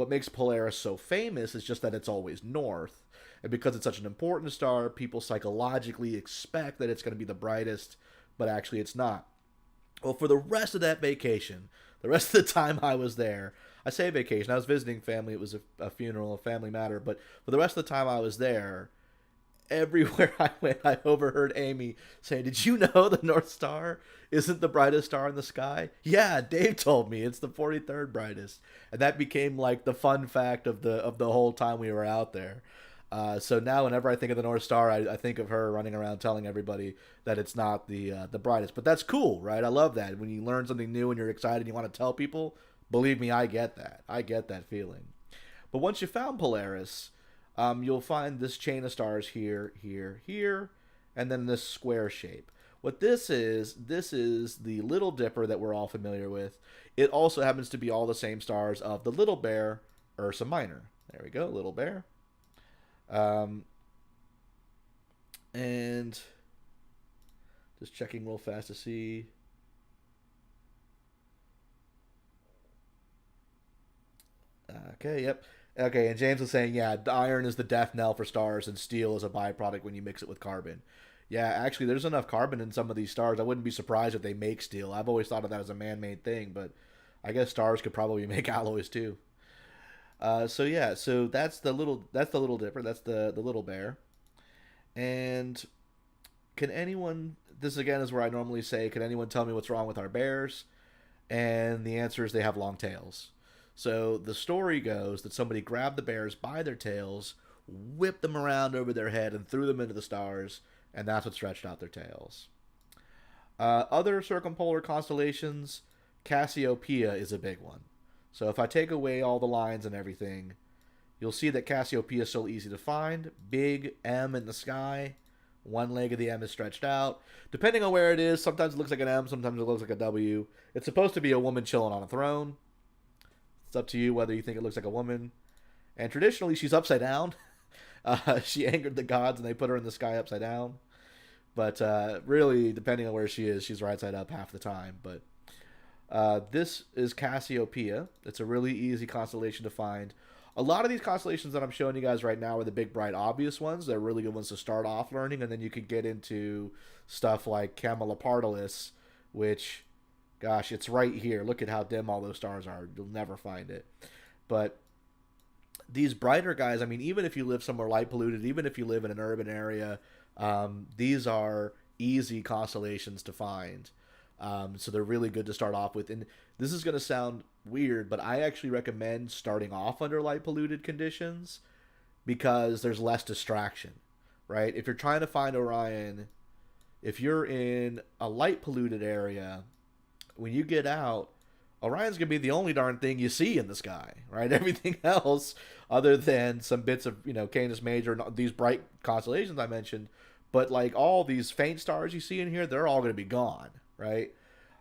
makes Polaris so famous is just that it's always north. And because it's such an important star, people psychologically expect that it's going to be the brightest, but actually it's not." Well, for the rest of that vacation, the rest of the time I was there, I say vacation, I was visiting family, it was a funeral, a family matter, but for the rest of the time I was there, everywhere I went, I overheard Amy saying, "Did you know the North Star isn't the brightest star in the sky?" "Yeah, Dave told me it's the 43rd brightest." And that became like the fun fact of the whole time we were out there. So now whenever I think of the North Star, I think of her running around telling everybody that it's not the brightest. But that's cool, right? I love that. When you learn something new and you're excited and you want to tell people, believe me, I get that. I get that feeling. But once you found Polaris, you'll find this chain of stars here, here, here, and then this square shape. What this is the Little Dipper that we're all familiar with. It also happens to be all the same stars of the Little Bear, Ursa Minor. There we go, Little Bear. And just checking real fast to see. Okay, yep. Okay, and James was saying, yeah, iron is the death knell for stars, and steel is a byproduct when you mix it with carbon. Yeah, actually, there's enough carbon in some of these stars. I wouldn't be surprised if they make steel. I've always thought of that as a man-made thing, but I guess stars could probably make alloys too. So yeah, so that's the little Dipper. That's the Little Bear. And can anyone? This again is where I normally say, can anyone tell me what's wrong with our bears? And the answer is they have long tails. So the story goes that somebody grabbed the bears by their tails, whipped them around over their head, and threw them into the stars, and that's what stretched out their tails. Other circumpolar constellations, Cassiopeia is a big one. So if I take away all the lines and everything, you'll see that Cassiopeia is so easy to find. Big M in the sky. One leg of the M is stretched out. Depending on where it is, sometimes it looks like an M, sometimes it looks like a W. It's supposed to be a woman chilling on a throne. It's up to you whether you think it looks like a woman. And traditionally, she's upside down. She angered the gods, and they put her in the sky upside down. But really, depending on where she is, she's right side up half the time. But this is Cassiopeia. It's a really easy constellation to find. A lot of these constellations that I'm showing you guys right now are the big, bright, obvious ones. They're really good ones to start off learning, and then you could get into stuff like Camelopardalis, which Gosh, it's right here. Look at how dim all those stars are. You'll never find it. But these brighter guys, I mean, even if you live somewhere light polluted, even if you live in an urban area, these are easy constellations to find. So they're really good to start off with. And this is going to sound weird, but I actually recommend starting off under light polluted conditions because there's less distraction, right? If you're trying to find Orion, if you're in a light polluted area, when you get out, Orion's gonna be the only darn thing you see in the sky, right? Everything else, other than some bits of Canis Major and these bright constellations I mentioned, but like all these faint stars you see in here, they're all gonna be gone, right?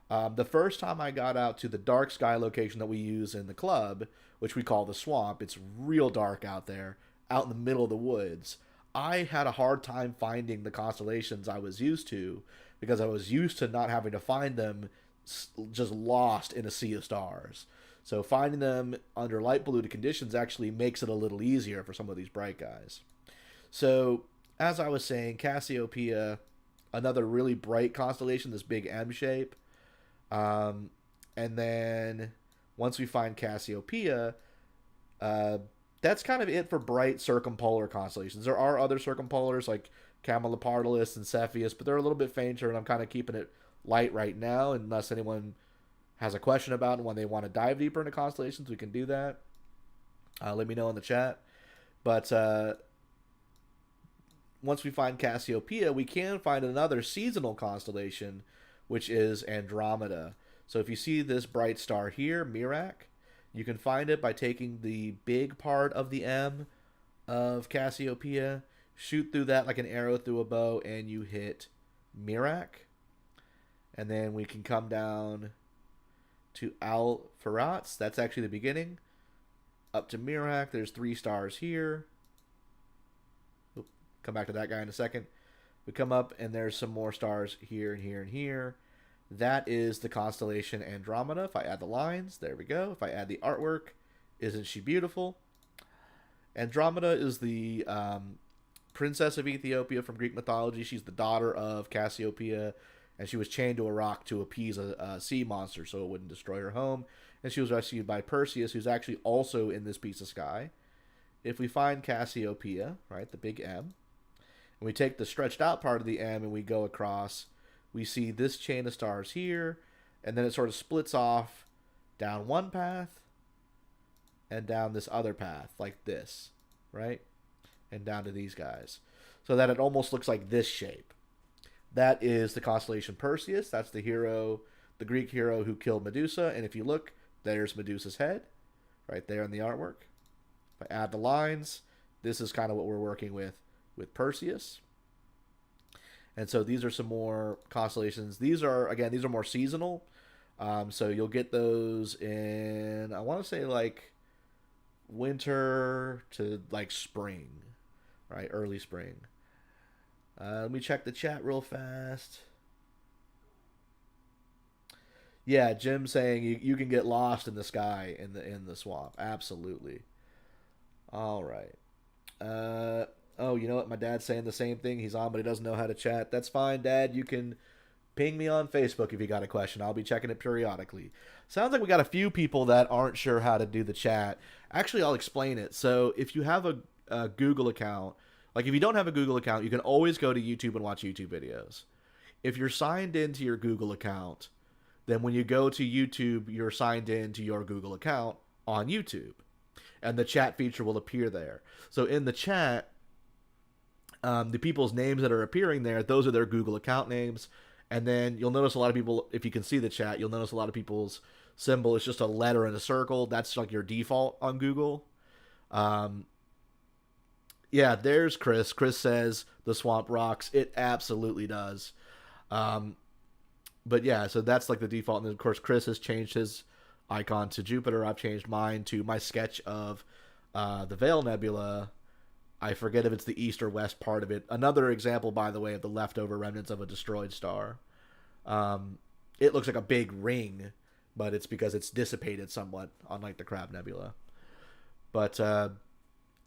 The first time I got out to the dark sky location that we use in the club, which we call the swamp, it's real dark out there, out in the middle of the woods. I had a hard time finding the constellations I was used to because I was used to not having to find them just lost in a sea of stars. So finding them under light polluted conditions actually makes it a little easier for some of these bright guys. So as I was saying, Cassiopeia, another really bright constellation, this big M shape. And then once we find Cassiopeia, that's kind of it for bright circumpolar constellations. There are other circumpolars like Camelopardalis and Cepheus, but they're a little bit fainter, and I'm kind of keeping it light right now, unless anyone has a question about it when they want to dive deeper into constellations, we can do that. Let me know in the chat. But once we find Cassiopeia, we can find another seasonal constellation, which is Andromeda. So if you see this bright star here, Merak, you can find it by taking the big part of the M of Cassiopeia, shoot through that like an arrow through a bow, and you hit Merak. And then we can come down to Alpheratz. That's actually the beginning. Up to Merak. There's 3 stars here. Oop, come back to that guy in a second. We come up and there's some more stars here and here and here. That is the constellation Andromeda. If I add the lines, there we go. If I add the artwork, isn't she beautiful? Andromeda is the princess of Ethiopia from Greek mythology. She's the daughter of Cassiopeia, and she was chained to a rock to appease a sea monster so it wouldn't destroy her home. And she was rescued by Perseus, who's actually also in this piece of sky. If we find Cassiopeia, right, the big M, and we take the stretched out part of the M and we go across, we see this chain of stars here, and then it sort of splits off down one path and down this other path, like this, right? And down to these guys. So that it almost looks like this shape. That is the constellation Perseus. That's the hero, the Greek hero who killed Medusa. And if you look, there's Medusa's head right there in the artwork. If I add the lines, this is kind of what we're working with Perseus. And so these are some more constellations. These are, again, these are more seasonal. So you'll get those in, I want to say like winter to like spring, right? Early spring. Let me check the chat real fast. Yeah, Jim saying you can get lost in the sky in the swamp. Absolutely. All right. Oh, you know what? My dad's saying the same thing. He's on, but he doesn't know how to chat. That's fine, Dad. You can ping me on Facebook if you got a question. I'll be checking it periodically. Sounds like we got a few people that aren't sure how to do the chat. Actually, I'll explain it. So if you have a Google account, like if you don't have a Google account, you can always go to YouTube and watch YouTube videos. If you're signed into your Google account, then when you go to YouTube, you're signed into your Google account on YouTube. And the chat feature will appear there. So in the chat, the people's names that are appearing there, those are their Google account names. And then you'll notice a lot of people, if you can see the chat, you'll notice a lot of people's symbol is just a letter in a circle. That's like your default on Google. Yeah, there's Chris. Chris says the swamp rocks. It absolutely does. But yeah, so that's like the default. And then, of course, Chris has changed his icon to Jupiter. I've changed mine to my sketch of the Veil Nebula. I forget if it's the east or west part of it. Another example, by the way, of the leftover remnants of a destroyed star. It looks like a big ring, but it's because it's dissipated somewhat, unlike the Crab Nebula. But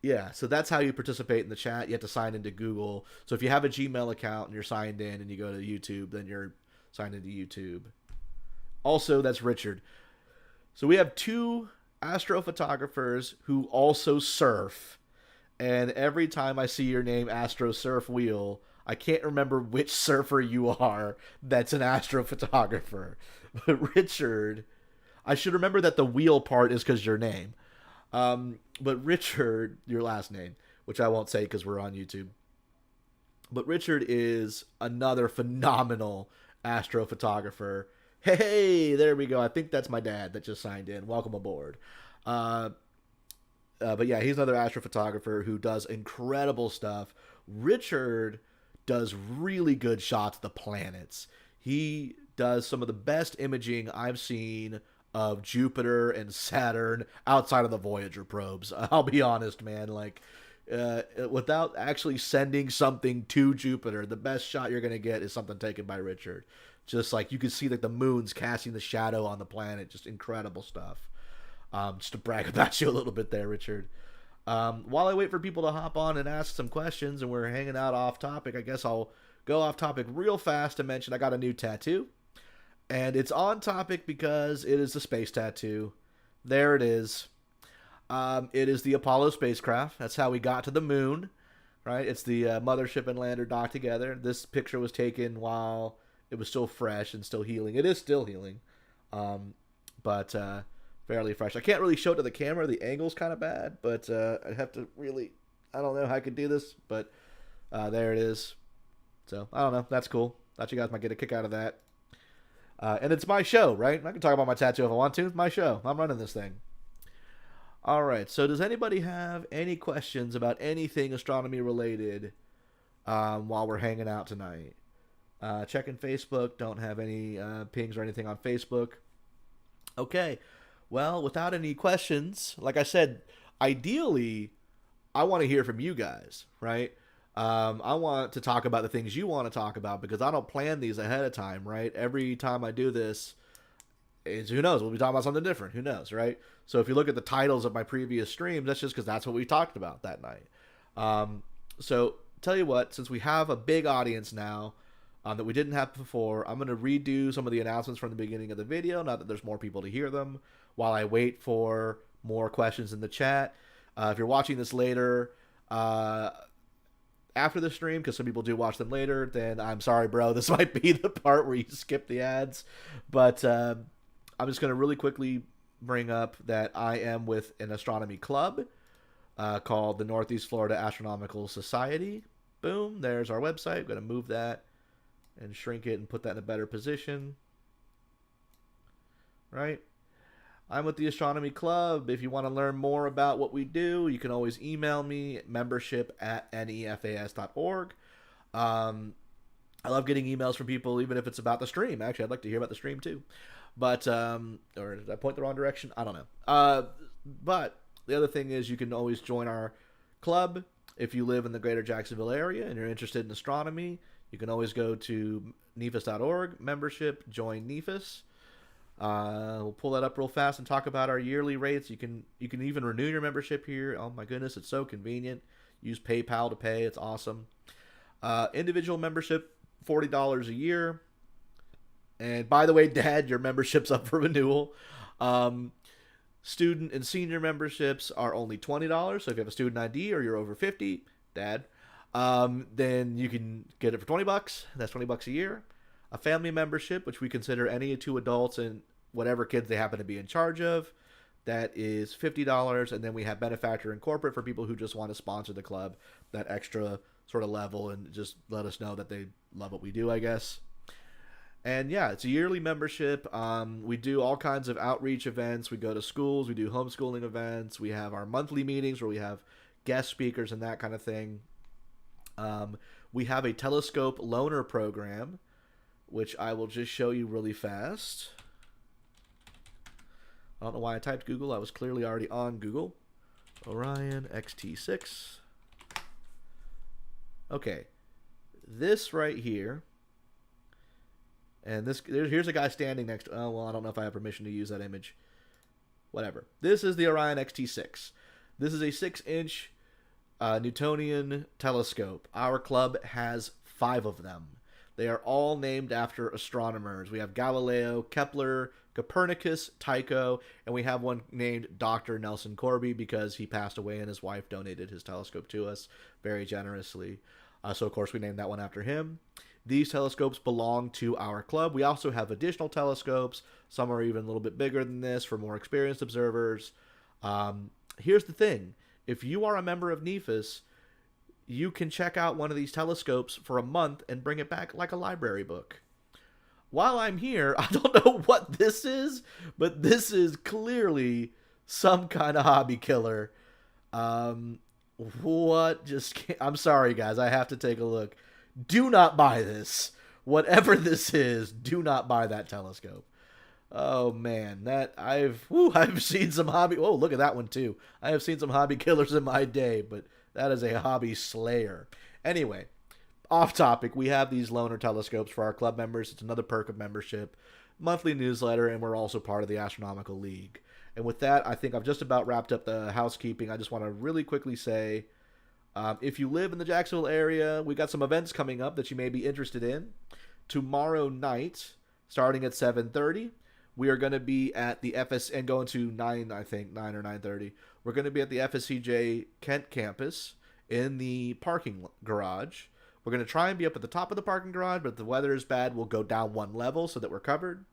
yeah, so that's how you participate in the chat. You have to sign into Google. So if you have a Gmail account and you're signed in and you go to YouTube, then you're signed into YouTube. Also, that's Richard. So we have two astrophotographers who also surf. And every time I see your name, Astro Surf Wheel, I can't remember which surfer you are that's an astrophotographer. But Richard, I should remember that the wheel part is because your name. But Richard, your last name, which I won't say because we're on YouTube. But Richard is another phenomenal astrophotographer. Hey, there we go. I think that's my dad that just signed in. Welcome aboard. Uh, but yeah, he's another astrophotographer who does incredible stuff. Richard does really good shots of the planets. He does some of the best imaging I've seen of Jupiter and Saturn outside of the Voyager probes. I'll be honest, man. Like, without actually sending something to Jupiter, the best shot you're going to get is something taken by Richard. Just like you can see like the moon's casting the shadow on the planet. Just incredible stuff. Just to brag about you a little bit there, Richard. While I wait for people to hop on and ask some questions and we're hanging out off topic, I guess I'll go off topic real fast to mention I got a new tattoo. And it's on topic because it is a space tattoo. There it is. It is the Apollo spacecraft. That's how we got to the moon, right? It's the mothership and lander docked together. This picture was taken while it was still fresh and still healing. It is still healing, but fairly fresh. I can't really show it to the camera. The angle's kind of bad, but I have to really, I don't know how I could do this, but there it is. So, I don't know. That's cool. Thought you guys might get a kick out of that. And it's my show, right? I can talk about my tattoo if I want to. It's my show. I'm running this thing. All right. So does anybody have any questions about anything astronomy related while we're hanging out tonight? Checking Facebook. Don't have any pings or anything on Facebook. Okay. Well, without any questions, like I said, ideally, I want to hear from you guys, right? I want to talk about the things you want to talk about because I don't plan these ahead of time, right? Every time I do this, who knows? We'll be talking about something different. Who knows, right? So if you look at the titles of my previous streams, that's just because that's what we talked about that night. So tell you what, since we have a big audience now that we didn't have before, I'm going to redo some of the announcements from the beginning of the video, now that there's more people to hear them, while I wait for more questions in the chat. If you're watching this later, after the stream, because some people do watch them later, then I'm sorry, bro. This might be the part where you skip the ads. But I'm just going to really quickly bring up that I am with an astronomy club called the Northeast Florida Astronomical Society. Boom, there's our website. I'm going to move that and shrink it and put that in a better position. Right? I'm with the Astronomy Club. If you want to learn more about what we do, you can always email me at membership@nefas.org. I love getting emails from people, even if it's about the stream. Actually, I'd like to hear about the stream too. But, or did I point the wrong direction? I don't know. But the other thing is you can always join our club if you live in the greater Jacksonville area and you're interested in astronomy. You can always go to nefas.org, membership, join Nefas. We'll pull that up real fast and talk about our yearly rates. You can even renew your membership here. Oh my goodness, it's so convenient. Use PayPal to pay. It's awesome. Individual membership, $40 a year. And by the way, Dad, your membership's up for renewal. Student and senior memberships are only $20. So if you have a student ID or you're over 50, Dad, then you can get it for $20. That's $20 a year. A family membership, which we consider any two adults and whatever kids they happen to be in charge of, that is $50. And then we have benefactor and corporate for people who just want to sponsor the club, that extra sort of level, and just let us know that they love what we do, I guess. And yeah, it's a yearly membership. We do all kinds of outreach events. We go to schools. We do homeschooling events. We have our monthly meetings where we have guest speakers and that kind of thing. We have a telescope loaner program, which I will just show you really fast. I don't know why I typed Google. I was clearly already on Google. Orion XT6. Okay. This right here. And here's a guy standing next to... Oh, well, I don't know if I have permission to use that image. Whatever. This is the Orion XT6. This is a 6-inch Newtonian telescope. Our club has 5 of them. They are all named after astronomers. We have Galileo, Kepler, Copernicus, Tycho, and we have one named Dr. Nelson Corby because he passed away and his wife donated his telescope to us very generously. So, of course, we named that one after him. These telescopes belong to our club. We also have additional telescopes. Some are even a little bit bigger than this for more experienced observers. Here's the thing. If you are a member of NEFIS, you can check out one of these telescopes for a month and bring it back like a library book. While I'm here, I don't know what this is, but this is clearly some kind of hobby killer. What just can't... I'm sorry, guys. I have to take a look. Do not buy this. Whatever this is, do not buy that telescope. Oh man, that I've seen some hobby. Oh, look at that one too. I have seen some hobby killers in my day, but that is a hobby slayer. Anyway, off topic. We have these loaner telescopes for our club members. It's another perk of membership, monthly newsletter, and we're also part of the Astronomical League. And with that, I think I've just about wrapped up the housekeeping. I just want to really quickly say, if you live in the Jacksonville area, we got some events coming up that you may be interested in. Tomorrow night, starting at 7:30, we are going to be at the FS and going to 9 or 9:30. We're going to be at the FSCJ Kent campus in the parking garage. We're going to try and be up at the top of the parking garage, but if the weather is bad, we'll go down one level so that we're covered.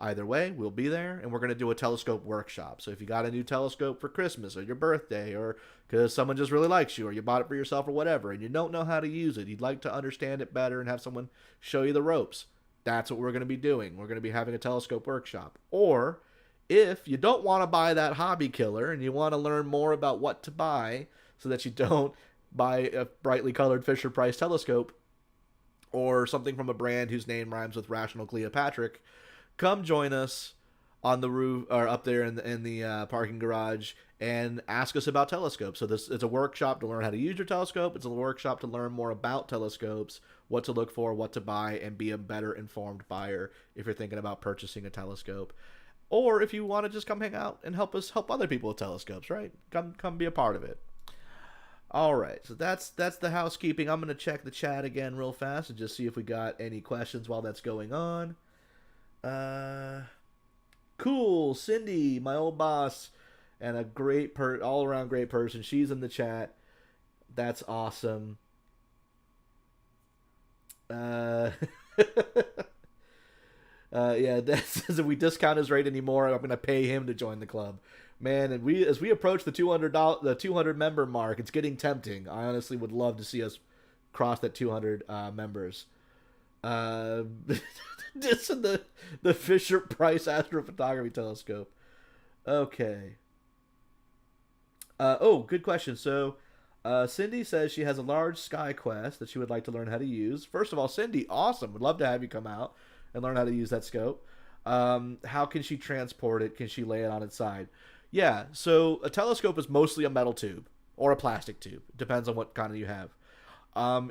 Either way, we'll be there, and we're going to do a telescope workshop. So if you got a new telescope for Christmas or your birthday, or because someone just really likes you, or you bought it for yourself or whatever, and you don't know how to use it, you'd like to understand it better and have someone show you the ropes, that's what we're going to be doing. We're going to be having a telescope workshop. Or if you don't want to buy that hobby killer and you want to learn more about what to buy so that you don't buy a brightly colored Fisher-Price telescope or something from a brand whose name rhymes with Rational Cleopatra, come join us on the roof or up there in the parking garage and ask us about telescopes. So it's a workshop to learn how to use your telescope. It's a workshop to learn more about telescopes, what to look for, what to buy, and be a better informed buyer if you're thinking about purchasing a telescope. Or if you want to just come hang out and help us help other people with telescopes, right? Come be a part of it. All right, so that's the housekeeping. I'm going to check the chat again real fast and just see if we got any questions while that's going on. Cool, Cindy, my old boss, and a great all-around great person. She's in the chat. That's awesome. Yeah, that says if we discount his rate anymore, I'm gonna pay him to join the club. Man, and as we approach the the 200 member mark, it's getting tempting. I honestly would love to see us cross that 200 members. This is the Fisher-Price astrophotography telescope. Okay. Good question. So, Cindy says she has a large SkyQuest that she would like to learn how to use. First of all, Cindy, awesome. Would love to have you come out and learn how to use that scope. How can she transport it? Can she lay it on its side? Yeah, so a telescope is mostly a metal tube or a plastic tube. Depends on what kind of you have.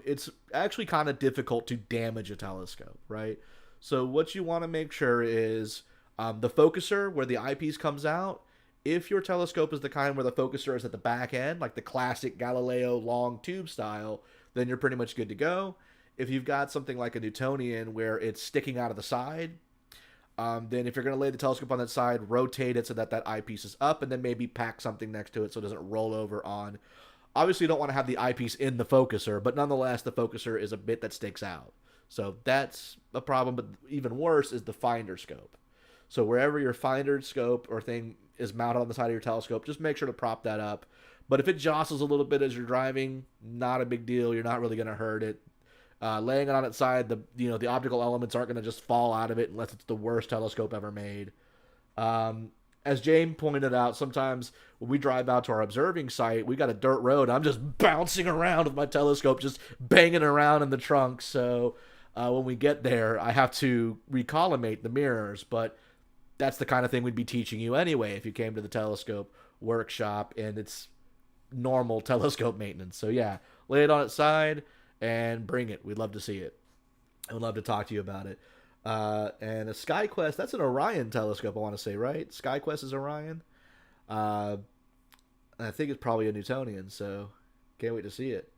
It's actually kind of difficult to damage a telescope, right? So what you want to make sure is the focuser, where the eyepiece comes out. If your telescope is the kind where the focuser is at the back end, like the classic Galileo long tube style, then you're pretty much good to go. If you've got something like a Newtonian where it's sticking out of the side, then if you're going to lay the telescope on that side, rotate it so that eyepiece is up, and then maybe pack something next to it so it doesn't roll over on. Obviously, you don't want to have the eyepiece in the focuser, but nonetheless, the focuser is a bit that sticks out. So that's a problem, but even worse is the finder scope. So wherever your finder scope or thing is mounted on the side of your telescope, just make sure to prop that up. But if it jostles a little bit as you're driving, not a big deal. You're not really going to hurt it. Laying it on its side, the optical elements aren't going to just fall out of it unless it's the worst telescope ever made. As James pointed out, sometimes when we drive out to our observing site, we got a dirt road. I'm just bouncing around with my telescope, just banging around in the trunk. So when we get there, I have to recollimate the mirrors. But that's the kind of thing we'd be teaching you anyway if you came to the telescope workshop and it's normal telescope maintenance. So yeah, lay it on its side and bring it. We'd love to see it. I would love to talk to you about it. And a SkyQuest, that's an Orion telescope, I want to say, right? SkyQuest is Orion. I think it's probably a Newtonian, so can't wait to see it.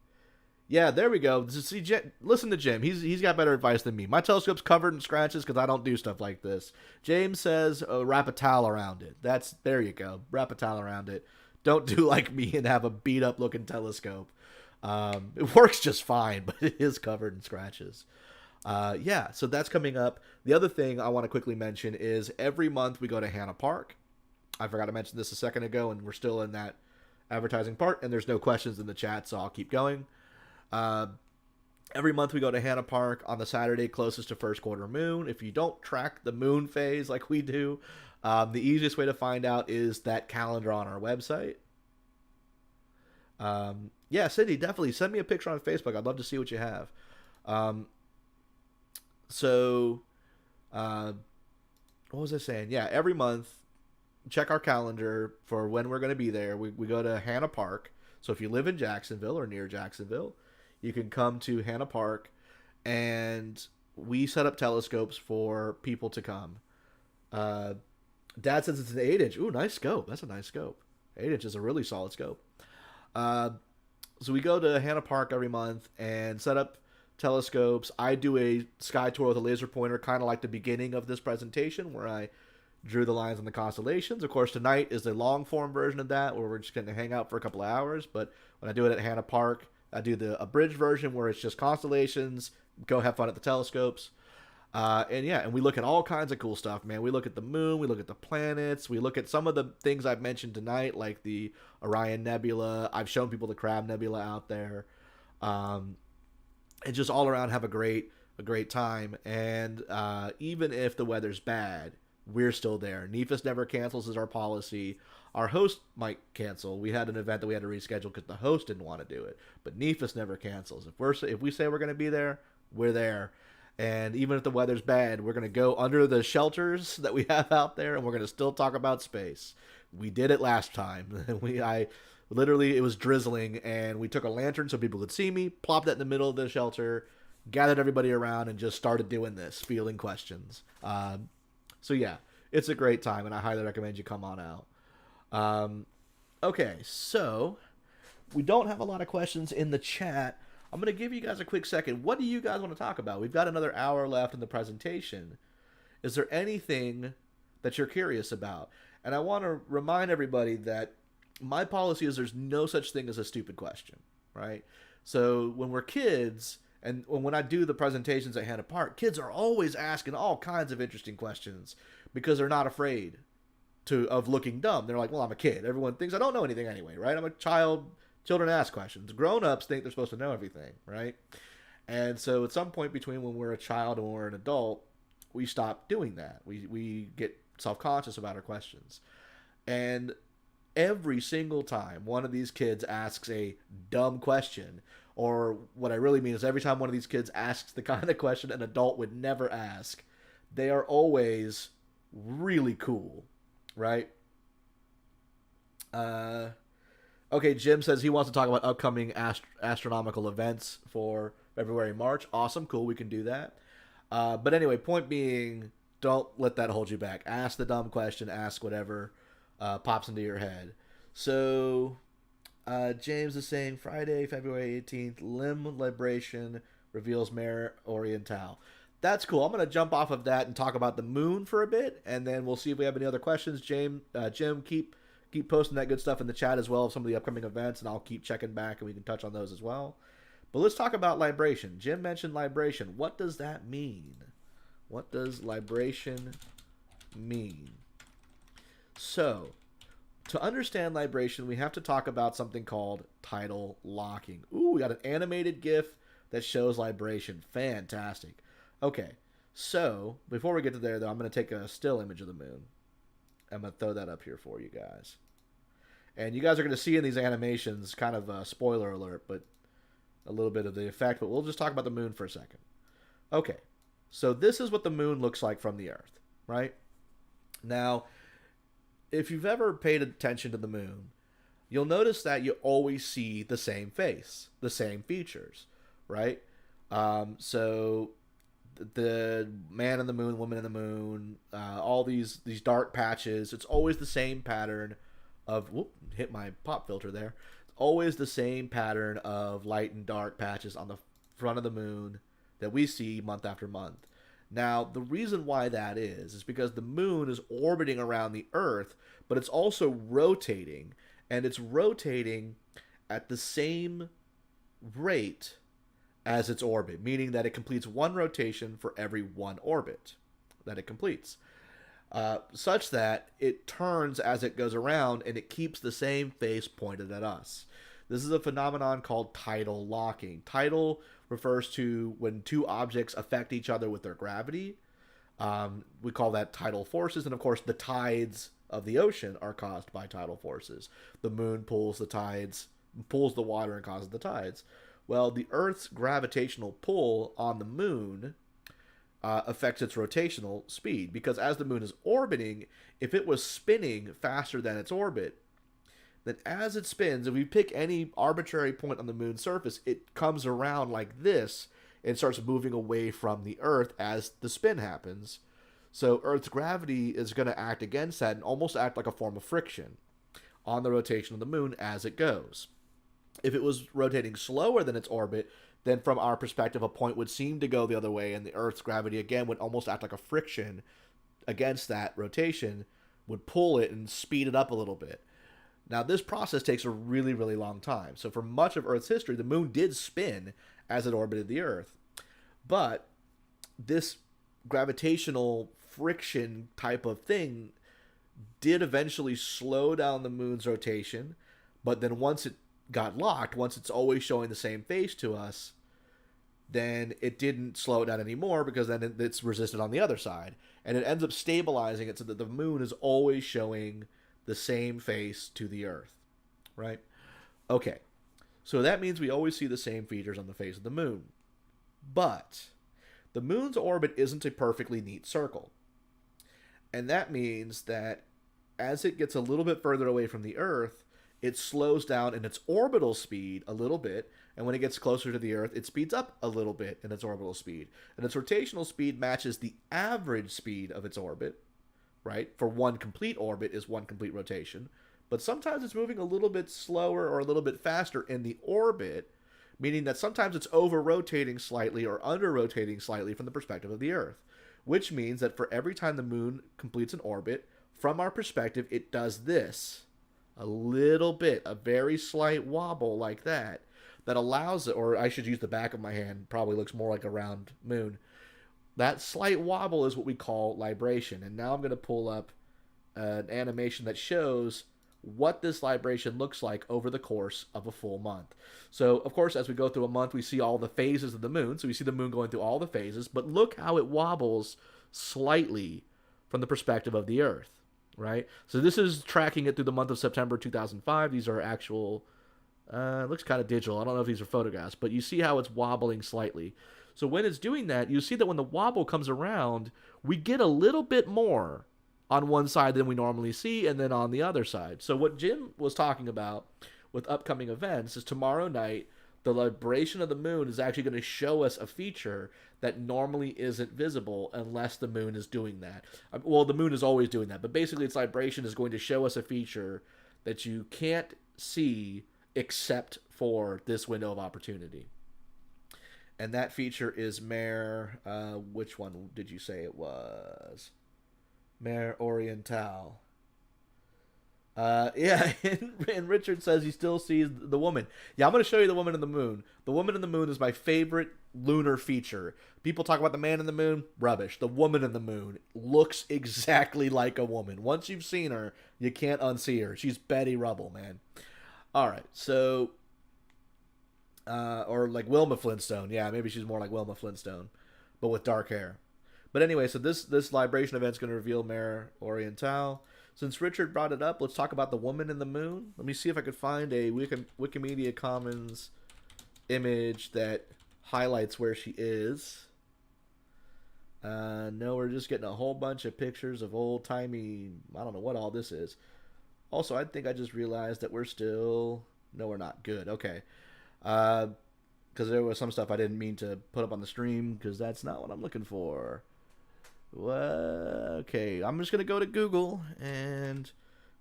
Yeah, there we go. See, listen to Jim. He's got better advice than me. My telescope's covered in scratches because I don't do stuff like this. James says wrap a towel around it. There you go. Wrap a towel around it. Don't do like me and have a beat up looking telescope. It works just fine, but it is covered in scratches. Yeah, so that's coming up. The other thing I want to quickly mention is every month we go to Hannah Park. I forgot to mention this a second ago, and we're still in that advertising part, and there's no questions in the chat, so I'll keep going. Every month we go to Hannah Park on the Saturday closest to first quarter moon. If you don't track the moon phase like we do, the easiest way to find out is that calendar on our website. Yeah, Cindy, definitely send me a picture on Facebook. I'd love to see what you have. So, what was I saying? Yeah, every month, check our calendar for when we're going to be there. We go to Hannah Park. So if you live in Jacksonville or near Jacksonville, you can come to Hannah Park, and we set up telescopes for people to come. Dad says it's an 8-inch. Ooh, nice scope. That's a nice scope. 8-inch is a really solid scope. So we go to Hannah Park every month and set up telescopes. I do a sky tour with a laser pointer, kind of like the beginning of this presentation where I drew the lines on the constellations. Of course, tonight is the long form version of that where we're just going to hang out for a couple of hours. But when I do it at Hannah Park, I do the abridged version where it's just constellations, go have fun at the telescopes. And we look at all kinds of cool stuff, man. We look at the moon, we look at the planets, we look at some of the things I've mentioned tonight, like the Orion Nebula. I've shown people the Crab Nebula out there. And just all around have a great time. And even if the weather's bad, we're still there. NEFIS never cancels is our policy. Our host might cancel. We had an event that we had to reschedule because the host didn't want to do it. But NEFIS never cancels. If we say we're going to be there, we're there. And even if the weather's bad, we're going to go under the shelters that we have out there, and we're going to still talk about space. We did it last time. It was drizzling, and we took a lantern so people could see me, plopped it in the middle of the shelter, gathered everybody around, and just started doing this, fielding questions. So yeah, it's a great time, and I highly recommend you come on out. Okay, so we don't have a lot of questions in the chat. I'm going to give you guys a quick second. What do you guys want to talk about? We've got another hour left in the presentation. Is there anything that you're curious about? And I want to remind everybody that my policy is there's no such thing as a stupid question, right? So when we're kids, and when I do the presentations at Hannah Park, kids are always asking all kinds of interesting questions because they're not afraid of looking dumb. They're like, well, I'm a kid. Everyone thinks I don't know anything anyway, right? I'm a child. Children ask questions. Grown-ups think they're supposed to know everything, right? And so at some point between when we're a child and when we're an adult, we stop doing that. We get self-conscious about our questions. And every single time one of these kids asks a dumb question, or what I really mean is every time one of these kids asks the kind of question an adult would never ask, they are always really cool, right? Okay, Jim says he wants to talk about upcoming astronomical events for February, March. Awesome, cool, we can do that. But anyway, point being, don't let that hold you back. Ask the dumb question, ask whatever pops into your head. So, James is saying Friday, February 18th, limb libration reveals Mare Orientale. That's cool. I'm going to jump off of that and talk about the moon for a bit, and then we'll see if we have any other questions. Jim, keep posting that good stuff in the chat as well of some of the upcoming events, and I'll keep checking back and we can touch on those as well. But let's talk about libration. Jim mentioned libration. What does that mean? What does libration mean? So, to understand libration, we have to talk about something called tidal locking. Ooh, we got an animated GIF that shows libration. Fantastic. Okay, so before we get to there, though, I'm going to take a still image of the moon. I'm going to throw that up here for you guys. And you guys are going to see in these animations, kind of a spoiler alert, but a little bit of the effect. But we'll just talk about the moon for a second. Okay, so this is what the moon looks like from the Earth, right? Now, if you've ever paid attention to the moon, you'll notice that you always see the same face, the same features, right? So the man in the moon, woman in the moon, all these dark patches, it's always the same pattern of, hit my pop filter there. always the same pattern of light and dark patches on the front of the moon that we see month after month. Now, the reason why that is because the moon is orbiting around the Earth, but it's also rotating, and it's rotating at the same rate as its orbit, meaning that it completes one rotation for every one orbit that it completes, such that it turns as it goes around and it keeps the same face pointed at us. This is a phenomenon called tidal locking. Tidal refers to when two objects affect each other with their gravity. We call that tidal forces, and of course the tides of the ocean are caused by tidal forces. The moon pulls the tides, pulls the water and causes the tides. Well, the Earth's gravitational pull on the moon affects its rotational speed, because as the moon is orbiting, if it was spinning faster than its orbit, then as it spins, if we pick any arbitrary point on the moon's surface, it comes around like this and starts moving away from the Earth as the spin happens. So Earth's gravity is going to act against that and almost act like a form of friction on the rotation of the moon as it goes. If it was rotating slower than its orbit, then from our perspective, a point would seem to go the other way, and the Earth's gravity again would almost act like a friction against that rotation, would pull it and speed it up a little bit. Now, this process takes a really, really long time. So for much of Earth's history, the moon did spin as it orbited the Earth. But this gravitational friction type of thing did eventually slow down the moon's rotation. But then once it got locked, once it's always showing the same face to us, then it didn't slow it down anymore, because then it's resisted on the other side. And it ends up stabilizing it so that the moon is always showing the same face to the Earth, right? Okay, so that means we always see the same features on the face of the moon. But the moon's orbit isn't a perfectly neat circle. And that means that as it gets a little bit further away from the Earth, it slows down in its orbital speed a little bit, and when it gets closer to the Earth, it speeds up a little bit in its orbital speed. And its rotational speed matches the average speed of its orbit, right? For one complete orbit is one complete rotation. But sometimes it's moving a little bit slower or a little bit faster in the orbit, meaning that sometimes it's over-rotating slightly or under-rotating slightly from the perspective of the Earth, which means that for every time the moon completes an orbit, from our perspective, it does this. A little bit, a very slight wobble like that allows it, or I should use the back of my hand, probably looks more like a round moon. That slight wobble is what we call libration. And now I'm going to pull up an animation that shows what this libration looks like over the course of a full month. So, of course, as we go through a month, we see all the phases of the moon. So we see the moon going through all the phases. But look how it wobbles slightly from the perspective of the Earth, right? So this is tracking it through the month of September 2005. These are actual, it looks kind of digital. I don't know if these are photographs, but you see how it's wobbling slightly. So when it's doing that, you see that when the wobble comes around, we get a little bit more on one side than we normally see, and then on the other side. So what Jim was talking about with upcoming events is tomorrow night, the libration of the moon is actually going to show us a feature that normally isn't visible unless the moon is doing that. Well, the moon is always doing that, but basically its libration is going to show us a feature that you can't see except for this window of opportunity. And that feature is Mare, which one did you say it was? Mare Orientale. Yeah, and Richard says he still sees the woman. Yeah, I'm going to show you the woman in the moon. The woman in the moon is my favorite lunar feature. People talk about the man in the moon. Rubbish. The woman in the moon looks exactly like a woman. Once you've seen her, you can't unsee her. She's Betty Rubble, man. All right, so... or like Wilma Flintstone. Yeah, maybe she's more like Wilma Flintstone, but with dark hair. But anyway, so this libration event is going to reveal Mare Orientale. Since Richard brought it up, let's talk about the woman in the moon. Let me see if I could find a Wikimedia Commons image that highlights where she is. No, we're just getting a whole bunch of pictures of old-timey... I don't know what all this is. Also, I think I just realized that we're still... No, we're not. Good. Okay. Because there was some stuff I didn't mean to put up on the stream, because that's not what I'm looking for. Okay, I'm just going to go to Google, and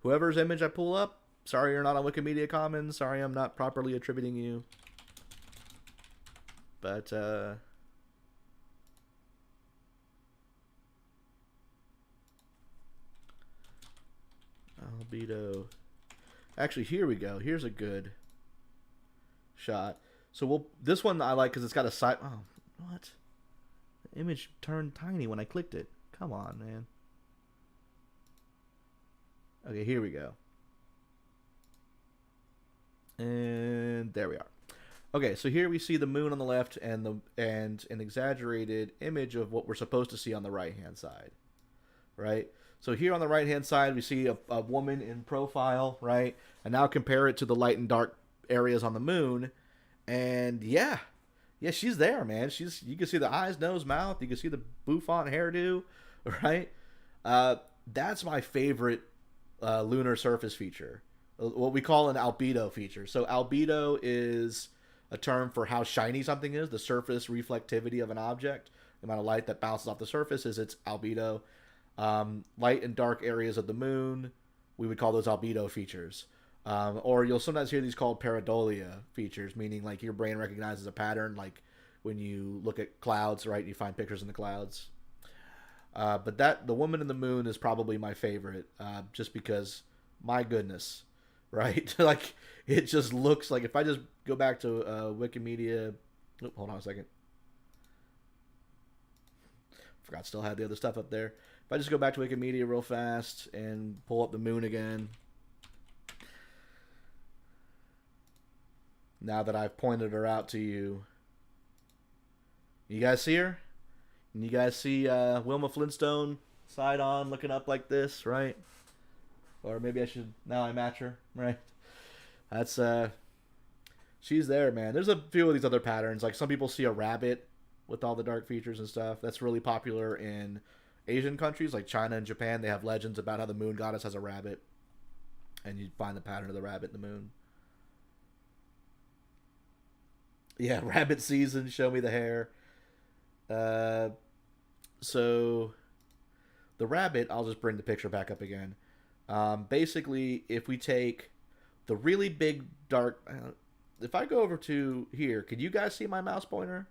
whoever's image I pull up, sorry you're not on Wikimedia Commons. Sorry I'm not properly attributing you. But, albedo. Actually, here we go. Here's a good shot. So this one I like because it's got a side. Oh, what? The image turned tiny when I clicked it. Come on, man. Okay, here we go. And there we are. Okay, so here we see the moon on the left and an exaggerated image of what we're supposed to see on the right-hand side, right? So here on the right-hand side, we see a woman in profile, right? And now compare it to the light and dark areas on the moon, and yeah, she's there, man. You can see the eyes, nose, mouth. You can see the bouffant hairdo, right? That's my favorite lunar surface feature, what we call an albedo feature. So albedo is a term for how shiny something is, the surface reflectivity of an object. The amount of light that bounces off the surface is its albedo. Light and dark areas of the moon, we would call those albedo features. Or you'll sometimes hear these called pareidolia features, meaning like your brain recognizes a pattern, like when you look at clouds, right? You find pictures in the clouds. But the woman in the moon is probably my favorite, just because, my goodness, right? Like, it just looks like, if I just go back to Wikimedia, hold on a second. Forgot still had the other stuff up there. If I just go back to Wikimedia real fast and pull up the moon again. Now that I've pointed her out to you. You guys see her? And you guys see Wilma Flintstone side on looking up like this, right? Or maybe I should, now I match her, right? That's, she's there, man. There's a few of these other patterns. Like some people see a rabbit with all the dark features and stuff. That's really popular in Asian countries like China and Japan. They have legends about how the moon goddess has a rabbit. And you find the pattern of the rabbit in the moon. Yeah, rabbit season, show me the hair. So the rabbit, I'll just bring the picture back up again. Basically, if we take the really big dark, if I go over to here, can you guys see my mouse pointer?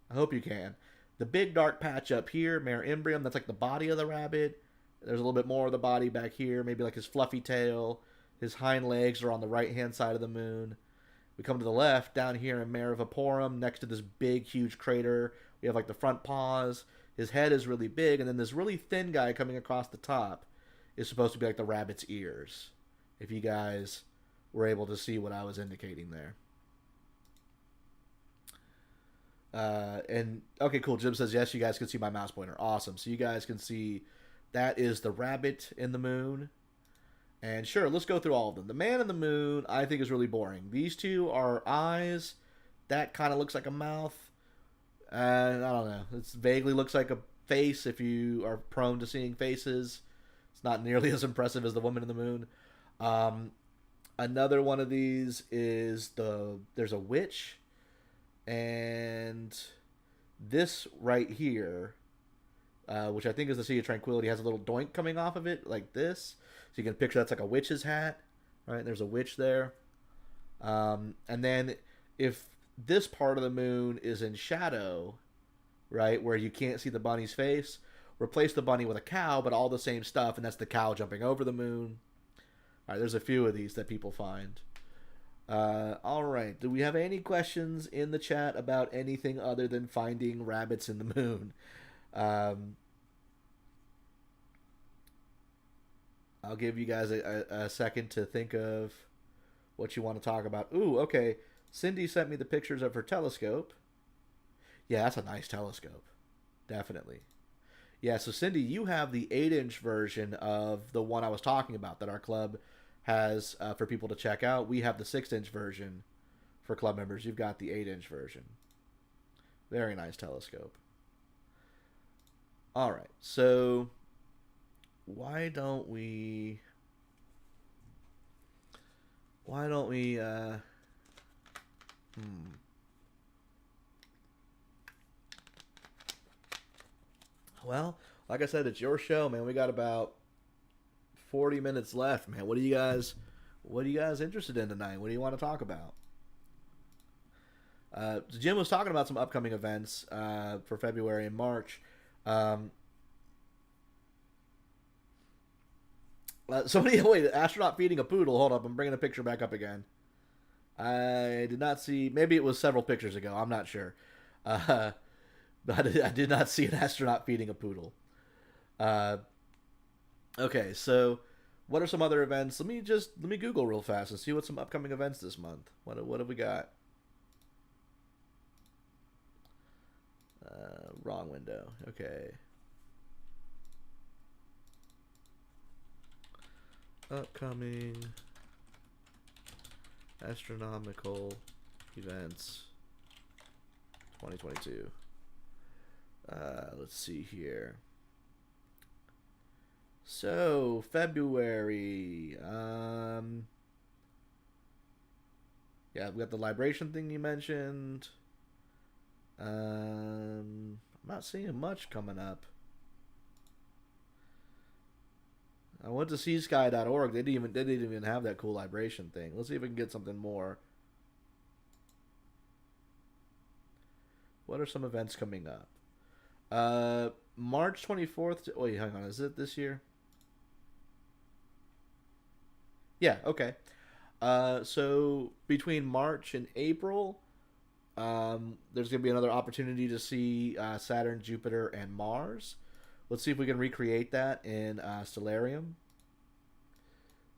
I hope you can. The big dark patch up here, mare imbrium, that's like the body of the rabbit. There's a little bit more of the body back here, maybe like his fluffy tail. His hind legs are on the right-hand side of the moon. We come to the left, down here in Mare Vaporum, next to this big, huge crater. We have like the front paws. His head is really big, and then this really thin guy coming across the top is supposed to be like the rabbit's ears. If you guys were able to see what I was indicating there. And okay, cool. Jim says yes. You guys can see my mouse pointer. Awesome. So you guys can see that is the rabbit in the moon. And sure, let's go through all of them. The man in the moon, I think, is really boring. These two are eyes. That kind of looks like a mouth. And I don't know. It vaguely looks like a face if you are prone to seeing faces. It's not nearly as impressive as the woman in the moon. Another one of these is there's a witch. And this right here, which I think is the Sea of Tranquility, has a little doink coming off of it, like this. So you can picture that's like a witch's hat, right? There's a witch there. And then if this part of the moon is in shadow, right, where you can't see the bunny's face, replace the bunny with a cow, but all the same stuff, and that's the cow jumping over the moon. All right, there's a few of these that people find. All right, do we have any questions in the chat about anything other than finding rabbits in the moon? I'll give you guys a second to think of what you want to talk about. Ooh, okay. Cindy sent me the pictures of her telescope. Yeah, that's a nice telescope. Definitely. Yeah, so Cindy, you have the 8-inch version of the one I was talking about that our club has for people to check out. We have the 6-inch version for club members. You've got the 8-inch version. Very nice telescope. All right, so why don't we well, like I said, it's your show, man. We got about 40 minutes left, man. What are you guys interested in tonight? What do you want to talk about? Jim was talking about some upcoming events for February and March. Wait, astronaut feeding a poodle. Hold up, I'm bringing a picture back up again. I did not see. Maybe it was several pictures ago. I'm not sure. But I did not see an astronaut feeding a poodle. Okay, so what are some other events? Let me Google real fast and see what some upcoming events this month. What have we got? Wrong window. Okay. Upcoming astronomical events 2022. Let's see here. So February. Yeah, we got the libration thing you mentioned. I'm not seeing much coming up. I went to seasky.org. They didn't even have that cool libration thing. Let's see if we can get something more. What are some events coming up? March 24th. Wait, hang on. Is it this year? Yeah, okay. So between March and April, there's going to be another opportunity to see Saturn, Jupiter, and Mars. Let's see if we can recreate that in Stellarium.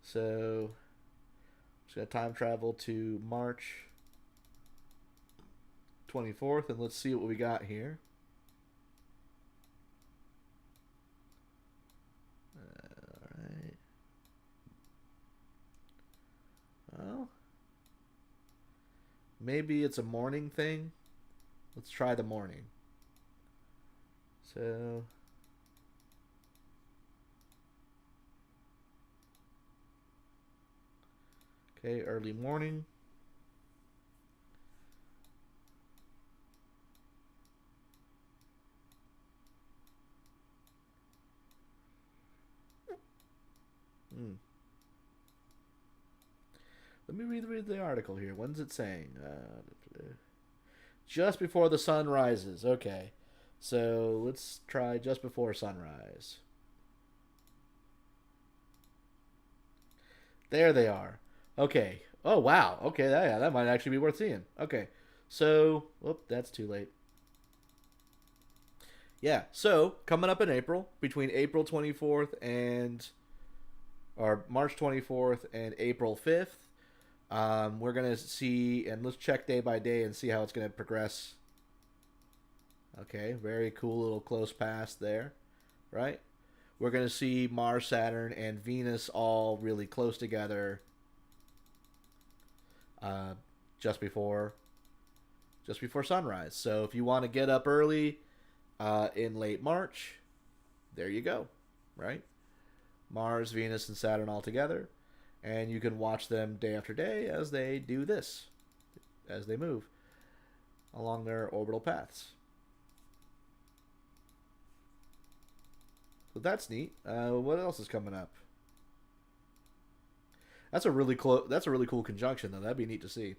So, just going to time travel to March 24th, and let's see what we got here. Alright. Well, maybe it's a morning thing. Let's try the morning. So... Okay, early morning. Let me read the article here. When's it saying? Just before the sun rises. Okay. So let's try just before sunrise. There they are. Okay. Oh, wow. Okay, that might actually be worth seeing. Okay. So, whoop, that's too late. Yeah, so coming up in April, between April 24th and, or March 24th and April 5th, we're going to see, and let's check day by day and see how it's going to progress. Okay, very cool little close pass there, right? We're going to see Mars, Saturn, and Venus all really close together just before sunrise. So if you want to get up early in late March, there you go, right? Mars, Venus, and Saturn all together. And you can watch them day after day as they do this, as they move along their orbital paths. So that's neat. What else is coming up? That's a really cool conjunction, though. That'd be neat to see.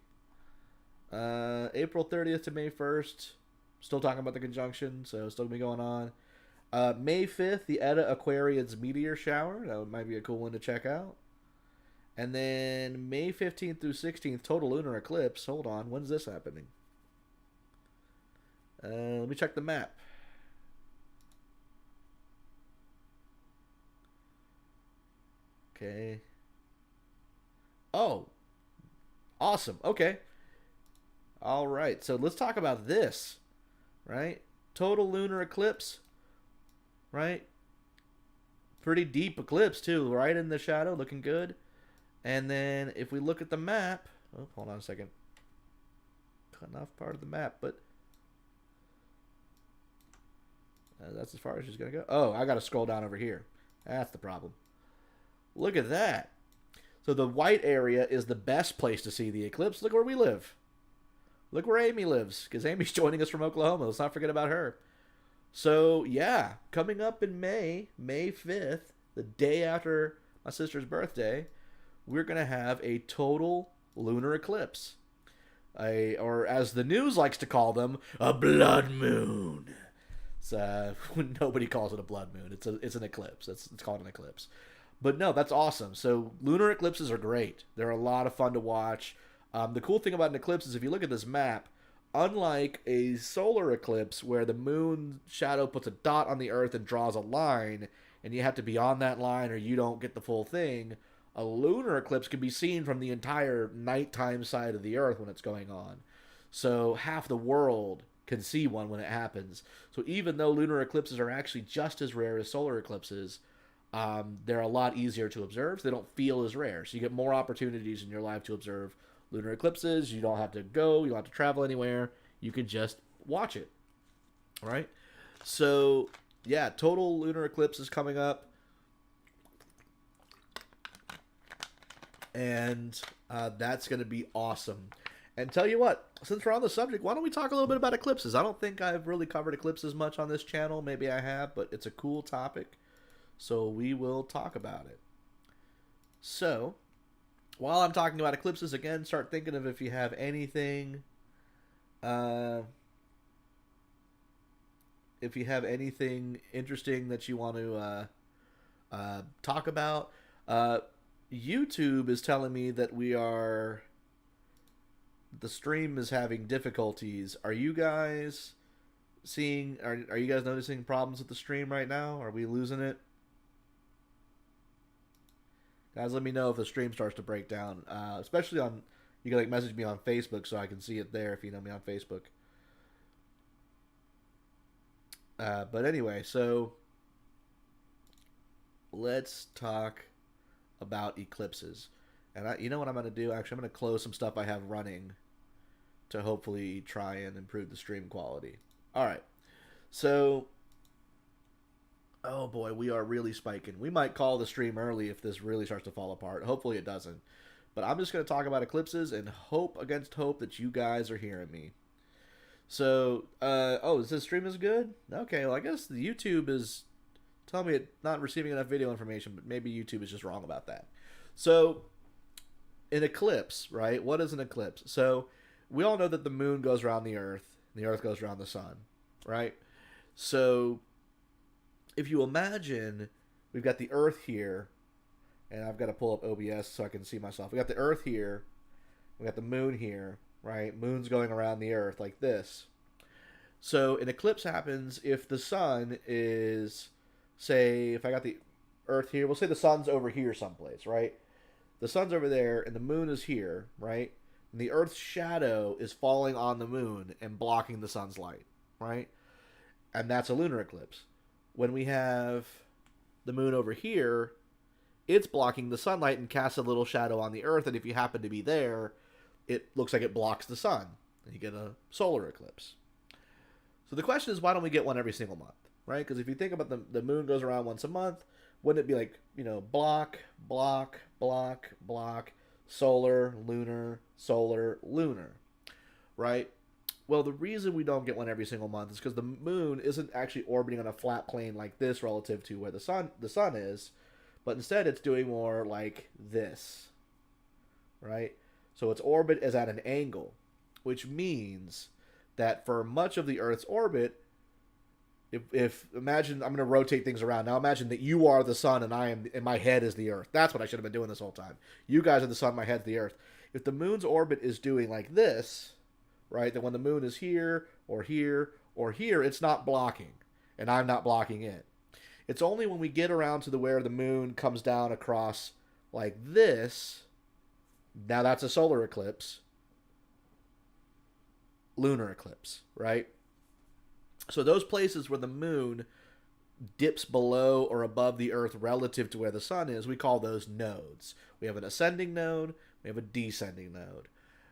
April 30th to May 1st. Still talking about the conjunction, so still gonna be going on. May 5th, the Eta Aquariids meteor shower. That might be a cool one to check out. And then May 15th through 16th, total lunar eclipse. Hold on, when's this happening? Let me check the map. Okay. Oh, awesome. Okay. All right. So let's talk about this, right? Total lunar eclipse, right? Pretty deep eclipse, too, right in the shadow, looking good. And then if we look at the map, oh, hold on a second. Cutting off part of the map, but that's as far as she's going to go. Oh, I got to scroll down over here. That's the problem. Look at that. So the white area is the best place to see the eclipse. Look where we live. Look where Amy lives, because Amy's joining us from Oklahoma. Let's not forget about her. So, yeah, coming up in May 5th, the day after my sister's birthday, we're going to have a total lunar eclipse. Or as the news likes to call them, a blood moon. Nobody calls it a blood moon. It's an eclipse. It's called an eclipse. But no, that's awesome. So lunar eclipses are great. They're a lot of fun to watch. The cool thing about an eclipse is if you look at this map, unlike a solar eclipse where the moon shadow puts a dot on the earth and draws a line, and you have to be on that line or you don't get the full thing, a lunar eclipse can be seen from the entire nighttime side of the earth when it's going on. So half the world can see one when it happens. So even though lunar eclipses are actually just as rare as solar eclipses, they're a lot easier to observe. So they don't feel as rare. So you get more opportunities in your life to observe lunar eclipses. You don't have to go. You don't have to travel anywhere. You can just watch it. All right? So, yeah, total lunar eclipse is coming up. And that's going to be awesome. And tell you what, since we're on the subject, why don't we talk a little bit about eclipses? I don't think I've really covered eclipses much on this channel. Maybe I have, but it's a cool topic. So we will talk about it. So, while I'm talking about eclipses, again, start thinking of if you have anything... if you have anything interesting that you want to talk about. YouTube is telling me that the stream is having difficulties. Are you guys seeing, are you guys noticing problems with the stream right now? Are we losing it? Guys, let me know if the stream starts to break down. Especially on, you can like message me on Facebook so I can see it there if you know me on Facebook. But anyway, so let's talk about eclipses. And you know what I'm going to do? Actually, I'm going to close some stuff I have running to hopefully try and improve the stream quality. All right. So, oh boy, we are really spiking. We might call the stream early if this really starts to fall apart. Hopefully it doesn't. But I'm just going to talk about eclipses and hope against hope that you guys are hearing me. So, oh, is this stream is good? Okay, well, I guess the YouTube is telling me it's not receiving enough video information, but maybe YouTube is just wrong about that. So, an eclipse, right? What is an eclipse? So, we all know that the moon goes around the earth, and the earth goes around the sun, right? So, if you imagine we've got the earth here, and I've got to pull up OBS so I can see myself. We got the earth here, we got the moon here, right? Moon's going around the earth like this. So, an eclipse happens if the sun is, say, if I got the earth here, we'll say the sun's over here someplace, right? The sun's over there, and the moon is here, right? And the earth's shadow is falling on the moon and blocking the sun's light, right? And that's a lunar eclipse. When we have the moon over here, it's blocking the sunlight and casts a little shadow on the earth, and if you happen to be there, it looks like it blocks the sun, and you get a solar eclipse. So the question is, why don't we get one every single month, right? Because if you think about the moon goes around once a month, wouldn't it be like, you know, block, block, block, block, solar, lunar, right? Well, the reason we don't get one every single month is because the moon isn't actually orbiting on a flat plane like this relative to where the sun is, but instead it's doing more like this, right? So its orbit is at an angle, which means that for much of the Earth's orbit, if imagine I'm going to rotate things around. Now imagine that you are the sun and my head is the Earth. That's what I should have been doing this whole time. You guys are the sun, my head's the Earth. If the moon's orbit is doing like this, right, then when the moon is here or here or here, it's not blocking, and I'm not blocking it. It's only when we get around to where the moon comes down across like this, now that's a solar eclipse, lunar eclipse, right? So those places where the moon dips below or above the Earth relative to where the sun is, we call those nodes. We have an ascending node, we have a descending node.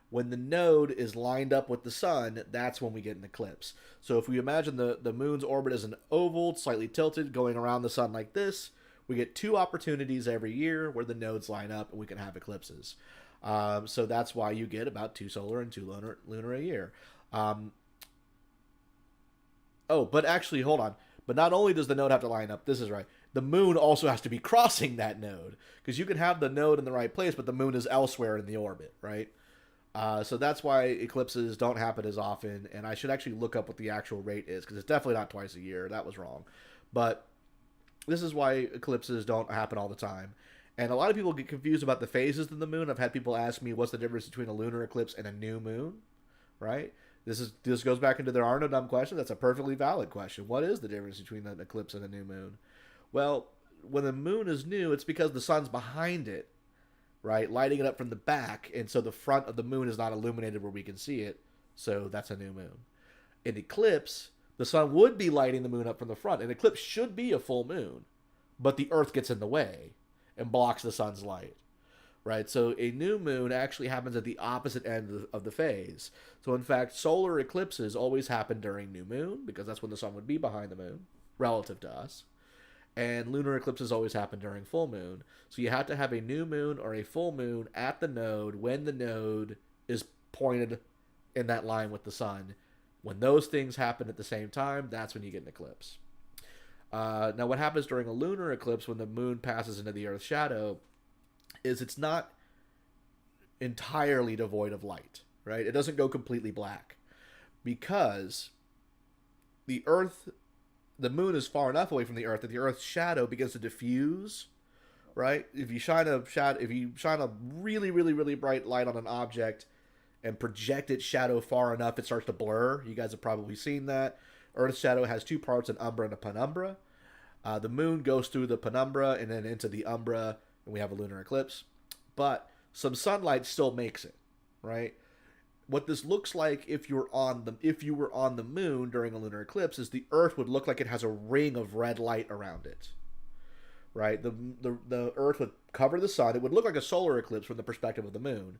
When the node is lined up with the sun, that's when we get an eclipse. So if we imagine the moon's orbit as an oval, slightly tilted, going around the sun like this, we get 2 opportunities every year where the nodes line up and we can have eclipses. So that's why you get about 2 solar and 2 lunar a year. Oh, but actually, hold on. But not only does the node have to line up, this is right, the moon also has to be crossing that node. Because you can have the node in the right place, but the moon is elsewhere in the orbit, right? So that's why eclipses don't happen as often. And I should actually look up what the actual rate is, because it's definitely not twice a year. That was wrong. But this is why eclipses don't happen all the time. And a lot of people get confused about the phases of the moon. I've had people ask me what's the difference between a lunar eclipse and a new moon, right? This goes back into there are no dumb questions. That's a perfectly valid question. What is the difference between an eclipse and a new moon? Well, when the moon is new, it's because the sun's behind it, right, lighting it up from the back, and so the front of the moon is not illuminated where we can see it. So that's a new moon. An eclipse, the sun would be lighting the moon up from the front. An eclipse should be a full moon, but the Earth gets in the way and blocks the sun's light, right? So a new moon actually happens at the opposite end of the phase. So in fact, solar eclipses always happen during new moon, because that's when the sun would be behind the moon relative to us. And lunar eclipses always happen during full moon. So you have to have a new moon or a full moon at the node when the node is pointed in that line with the sun. When those things happen at the same time, that's when you get an eclipse. Now, what happens during a lunar eclipse when the moon passes into the Earth's shadow is it's not entirely devoid of light, right? It doesn't go completely black, because the moon is far enough away from the Earth that the Earth's shadow begins to diffuse, right? If you shine a really, really, really bright light on an object and project its shadow far enough, it starts to blur. You guys have probably seen that. Earth's shadow has two parts, an umbra and a penumbra. The moon goes through the penumbra and then into the umbra, and we have a lunar eclipse. But some sunlight still makes it, right? What this looks like if you were on the moon during a lunar eclipse is the Earth would look like it has a ring of red light around it, right? The Earth would cover the sun. It would look like a solar eclipse from the perspective of the moon,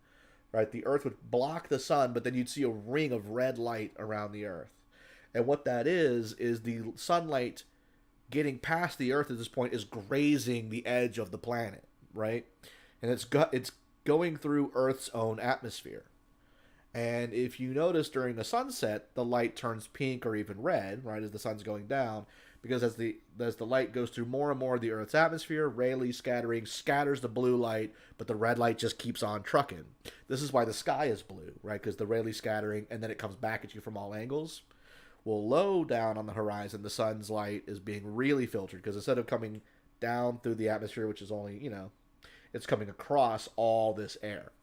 right? The Earth would block the sun, but then you'd see a ring of red light around the Earth. And what that is the sunlight getting past the Earth at this point is grazing the edge of the planet, right? And it's going through Earth's own atmosphere. And if you notice during a sunset, the light turns pink or even red, right, as the sun's going down, because as the light goes through more and more of the Earth's atmosphere, Rayleigh scattering scatters the blue light, but the red light just keeps on trucking. This is why the sky is blue, right? Because the Rayleigh scattering, and then it comes back at you from all angles. Well, low down on the horizon, the sun's light is being really filtered, because instead of coming down through the atmosphere, which is only, it's coming across all this air.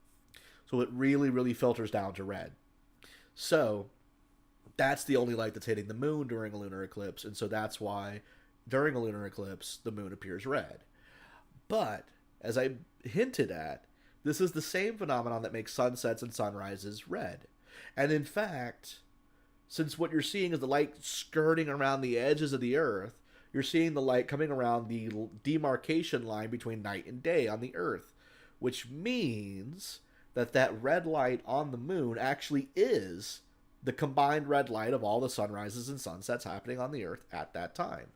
So it really, really filters down to red. So that's the only light that's hitting the moon during a lunar eclipse, and so that's why during a lunar eclipse, the moon appears red. But, as I hinted at, this is the same phenomenon that makes sunsets and sunrises red. And in fact, since what you're seeing is the light skirting around the edges of the Earth, you're seeing the light coming around the demarcation line between night and day on the Earth, which means that red light on the moon actually is the combined red light of all the sunrises and sunsets happening on the Earth at that time.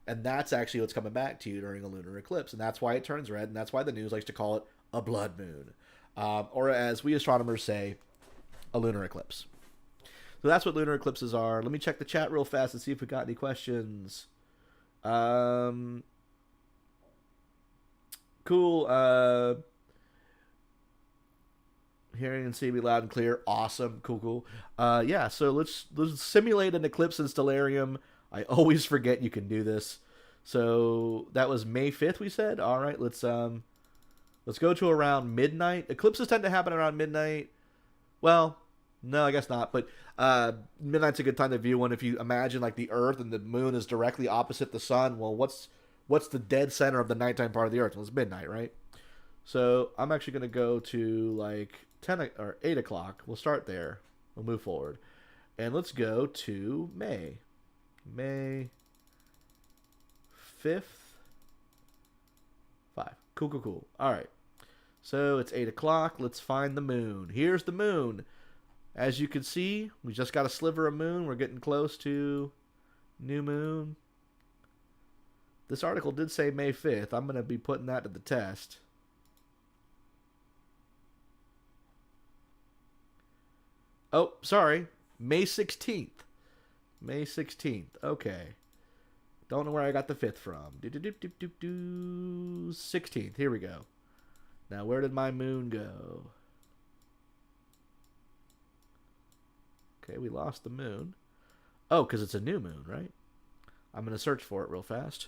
And that's actually what's coming back to you during a lunar eclipse, and that's why it turns red, and that's why the news likes to call it a blood moon. Or as we astronomers say, a lunar eclipse. So that's what lunar eclipses are. Let me check the chat real fast and see if we got any questions. Cool. Hearing and seeing me loud and clear. Awesome. Cool. Yeah, so let's simulate an eclipse in Stellarium. I always forget you can do this. So that was May 5th, we said. All right, let's go to around midnight. Eclipses tend to happen around midnight. Well, no, I guess not. But midnight's a good time to view one. If you imagine like the Earth and the moon is directly opposite the sun, well, what's the dead center of the nighttime part of the Earth? Well, it's midnight, right? So I'm actually going to go to like 10 or 8 o'clock. We'll start there. We'll move forward. And let's go to May 5th. 5. Cool. All right. So it's 8 o'clock. Let's find the moon. Here's the moon. As you can see, we just got a sliver of moon. We're getting close to new moon. This article did say May 5th. I'm going to be putting that to the test. Oh, sorry. May 16th. May 16th. Okay. Don't know where I got the 5th from. 16th. Here we go. Now, where did my moon go? Okay, we lost the moon. Oh, because it's a new moon, right? I'm going to search for it real fast.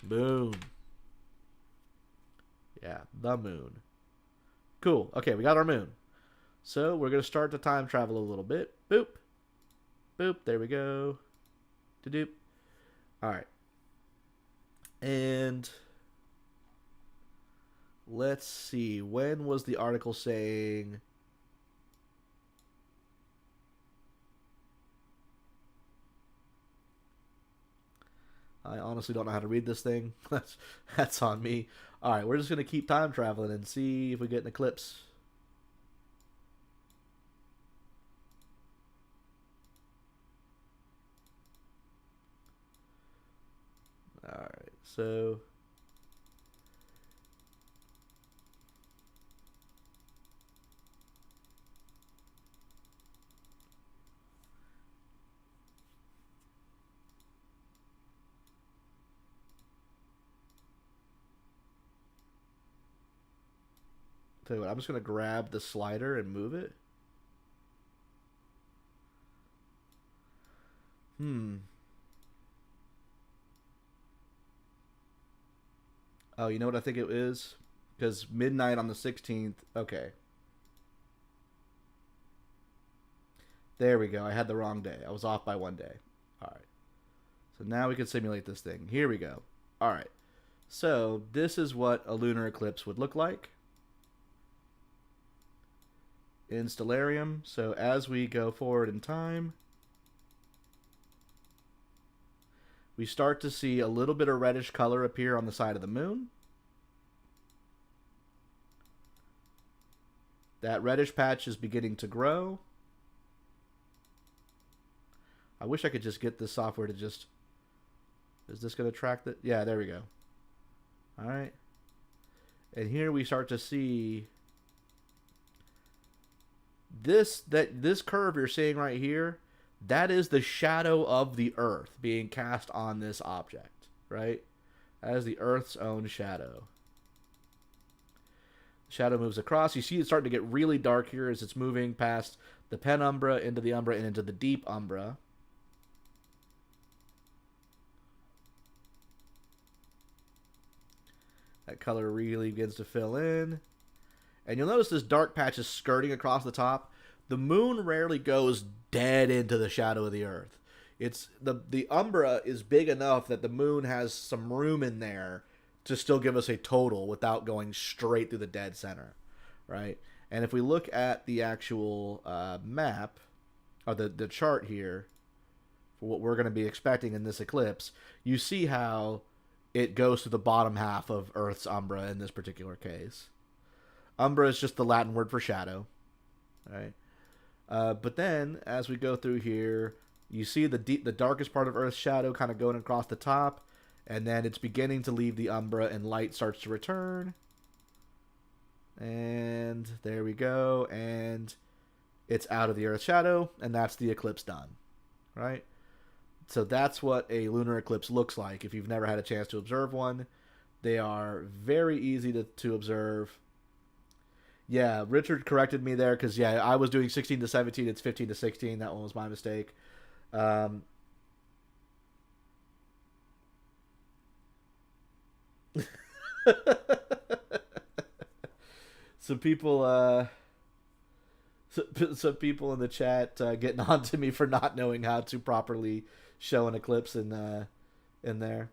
Moon. Yeah, the moon. Cool. Okay, we got our moon. So we're going to start to time travel a little bit. Boop. Boop. There we go. Doop. All right. And let's see. When was the article saying... I honestly don't know how to read this thing. That's on me. All right, we're just going to keep time traveling and see if we get an eclipse. All right, so... Tell you what, I'm just going to grab the slider and move it. Oh, you know what I think it is? Because midnight on the 16th. Okay. There we go. I had the wrong day. I was off by 1 day. All right. So now we can simulate this thing. Here we go. All right. So this is what a lunar eclipse would look like in Stellarium. So as we go forward in time, we start to see a little bit of reddish color appear on the side of the moon. That reddish patch is beginning to grow. I wish I could just get this software to just... Is this going to track that? Yeah, there we go. All right. And here we start to see... This curve you're seeing right here, that is the shadow of the Earth being cast on this object, right? That is the Earth's own shadow. Shadow moves across. You see it's starting to get really dark here as it's moving past the penumbra into the umbra and into the deep umbra. That color really begins to fill in. And you'll notice this dark patch is skirting across the top. The moon rarely goes dead into the shadow of the Earth. It's the umbra is big enough that the moon has some room in there to still give us a total without going straight through the dead center, right? And if we look at the actual map, or the chart here, for what we're going to be expecting in this eclipse, you see how it goes to the bottom half of Earth's umbra in this particular case. Umbra is just the Latin word for shadow, right? But then, as we go through here, you see the darkest part of Earth's shadow kind of going across the top, and then it's beginning to leave the umbra and light starts to return. And there we go, and it's out of the Earth's shadow, and that's the eclipse done, right? So that's what a lunar eclipse looks like if you've never had a chance to observe one. They are very easy to observe. Yeah, Richard corrected me there because, yeah, I was doing 16 to 17. It's 15 to 16. That one was my mistake. Some people some people in the chat getting on to me for not knowing how to properly show an eclipse in there.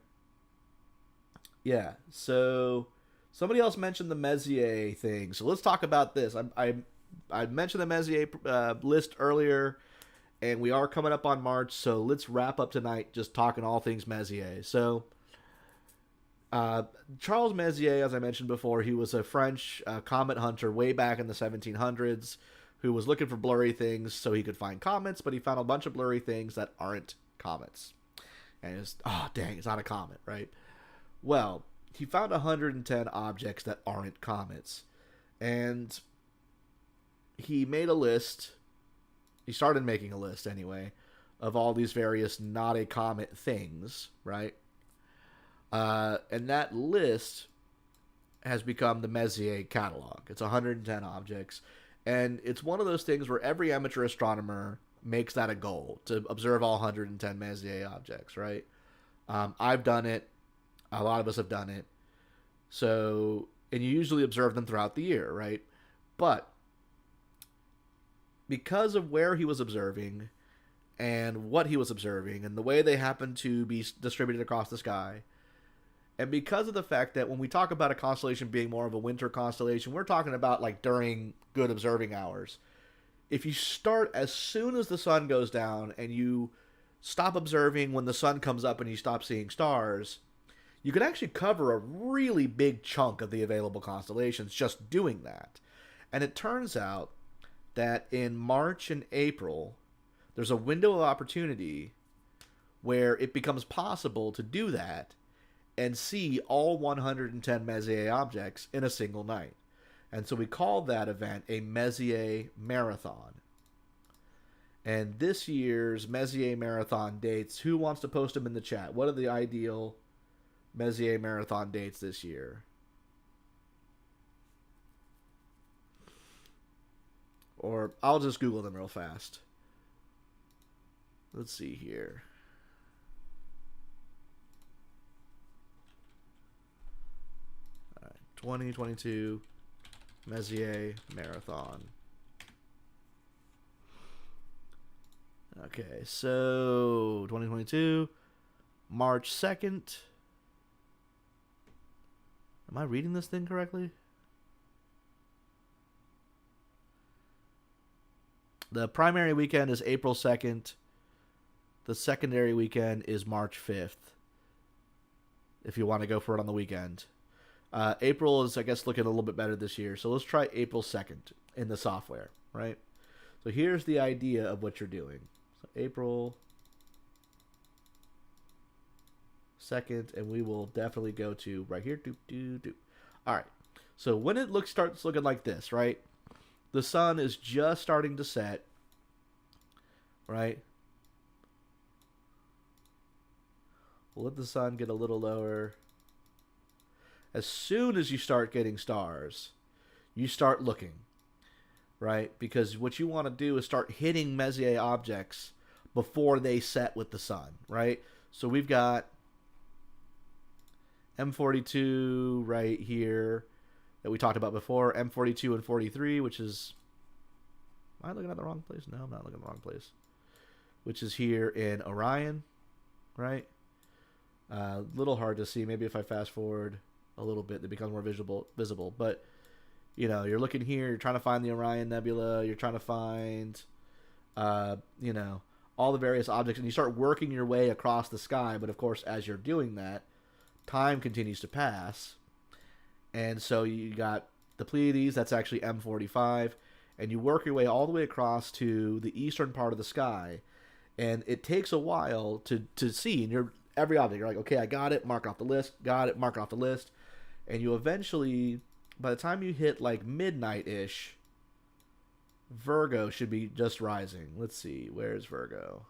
Yeah, so somebody else mentioned the Messier thing, so let's talk about this. I mentioned the Messier list earlier, and we are coming up on March, so let's wrap up tonight just talking all things Messier. So Charles Messier, as I mentioned before, he was a French comet hunter way back in the 1700s who was looking for blurry things so he could find comets, but he found a bunch of blurry things that aren't comets. And it's, oh, dang, it's not a comet, right? Well, he found 110 objects that aren't comets. And he made a list. He started making a list, anyway, of all these various not a comet things, right? And that list has become the Messier catalog. It's 110 objects. And it's one of those things where every amateur astronomer makes that a goal to observe all 110 Messier objects, right? I've done it. A lot of us have done it. So, and you usually observe them throughout the year, right? But because of where he was observing and what he was observing and the way they happened to be distributed across the sky, and because of the fact that when we talk about a constellation being more of a winter constellation, we're talking about like during good observing hours. If you start as soon as the sun goes down and you stop observing when the sun comes up and you stop seeing stars, you can actually cover a really big chunk of the available constellations just doing that. And it turns out that in March and April, there's a window of opportunity where it becomes possible to do that and see all 110 Messier objects in a single night. And so we call that event a Messier Marathon. And this year's Messier Marathon dates, who wants to post them in the chat? What are the ideal Messier Marathon dates this year? Or I'll just Google them real fast. Let's see here. All right, 2022 Messier Marathon. Okay, so 2022, March 2nd. Am I reading this thing correctly? The primary weekend is April 2nd. The secondary weekend is March 5th. If you want to go for it on the weekend. April is, I guess, looking a little bit better this year. So let's try April 2nd in the software, right? So here's the idea of what you're doing. So April 2nd, and we will definitely go to right here. All right. So when it starts looking like this, right? The sun is just starting to set, right? We'll let the sun get a little lower. As soon as you start getting stars, you start looking, right? Because what you want to do is start hitting Messier objects before they set with the sun, right? So we've got M42 right here that we talked about before, M42 and 43, which is... Am I looking at the wrong place? No, I'm not looking at the wrong place. Which is here in Orion, right? A little hard to see. Maybe if I fast forward a little bit, it becomes more visible. But, you know, you're looking here, you're trying to find the Orion Nebula, you're trying to find, you know, all the various objects, and you start working your way across the sky. But, of course, as you're doing that, time continues to pass. And so you got the Pleiades, that's actually M45, and you work your way all the way across to the eastern part of the sky. And it takes a while to see, and you're every object, you're like, okay, I got it, mark off the list, got it, mark off the list. And you eventually, by the time you hit like midnight-ish, Virgo should be just rising. Let's see, where's Virgo?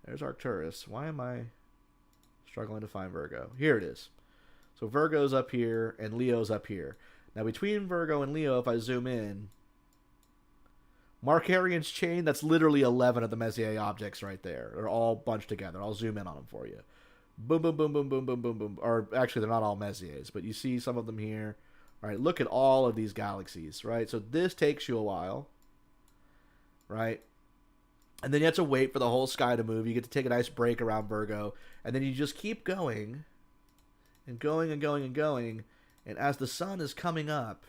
There's Arcturus. Why am I struggling to find Virgo? Here it is. So Virgo's up here, and Leo's up here. Now, between Virgo and Leo, if I zoom in, Markarian's chain, that's literally 11 of the Messier objects right there. They're all bunched together. I'll zoom in on them for you. Boom, boom, boom, boom, boom, boom, boom, boom. Or actually, they're not all Messiers, but you see some of them here. All right, look at all of these galaxies, right? So this takes you a while, right? And then you have to wait for the whole sky to move. You get to take a nice break around Virgo. And then you just keep going and going and going and going. And as the sun is coming up,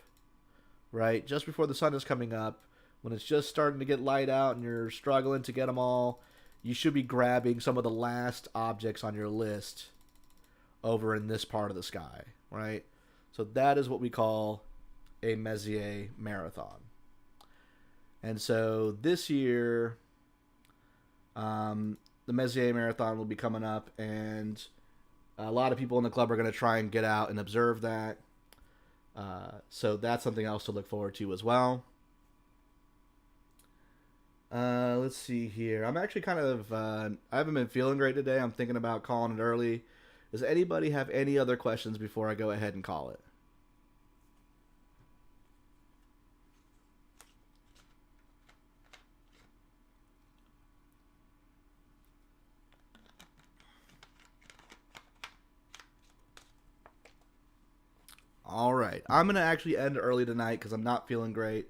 right, just before the sun is coming up, when it's just starting to get light out and you're struggling to get them all, you should be grabbing some of the last objects on your list over in this part of the sky, right? So that is what we call a Messier Marathon. And so this year, the Messier Marathon will be coming up, and a lot of people in the club are going to try and get out and observe that. So that's something else to look forward to as well. Let's see here. I'm actually kind of. I haven't been feeling great today. I'm thinking about calling it early. Does anybody have any other questions before I go ahead and call it? All right. I'm going to actually end early tonight because I'm not feeling great.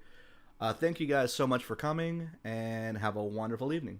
Thank you guys so much for coming and have a wonderful evening.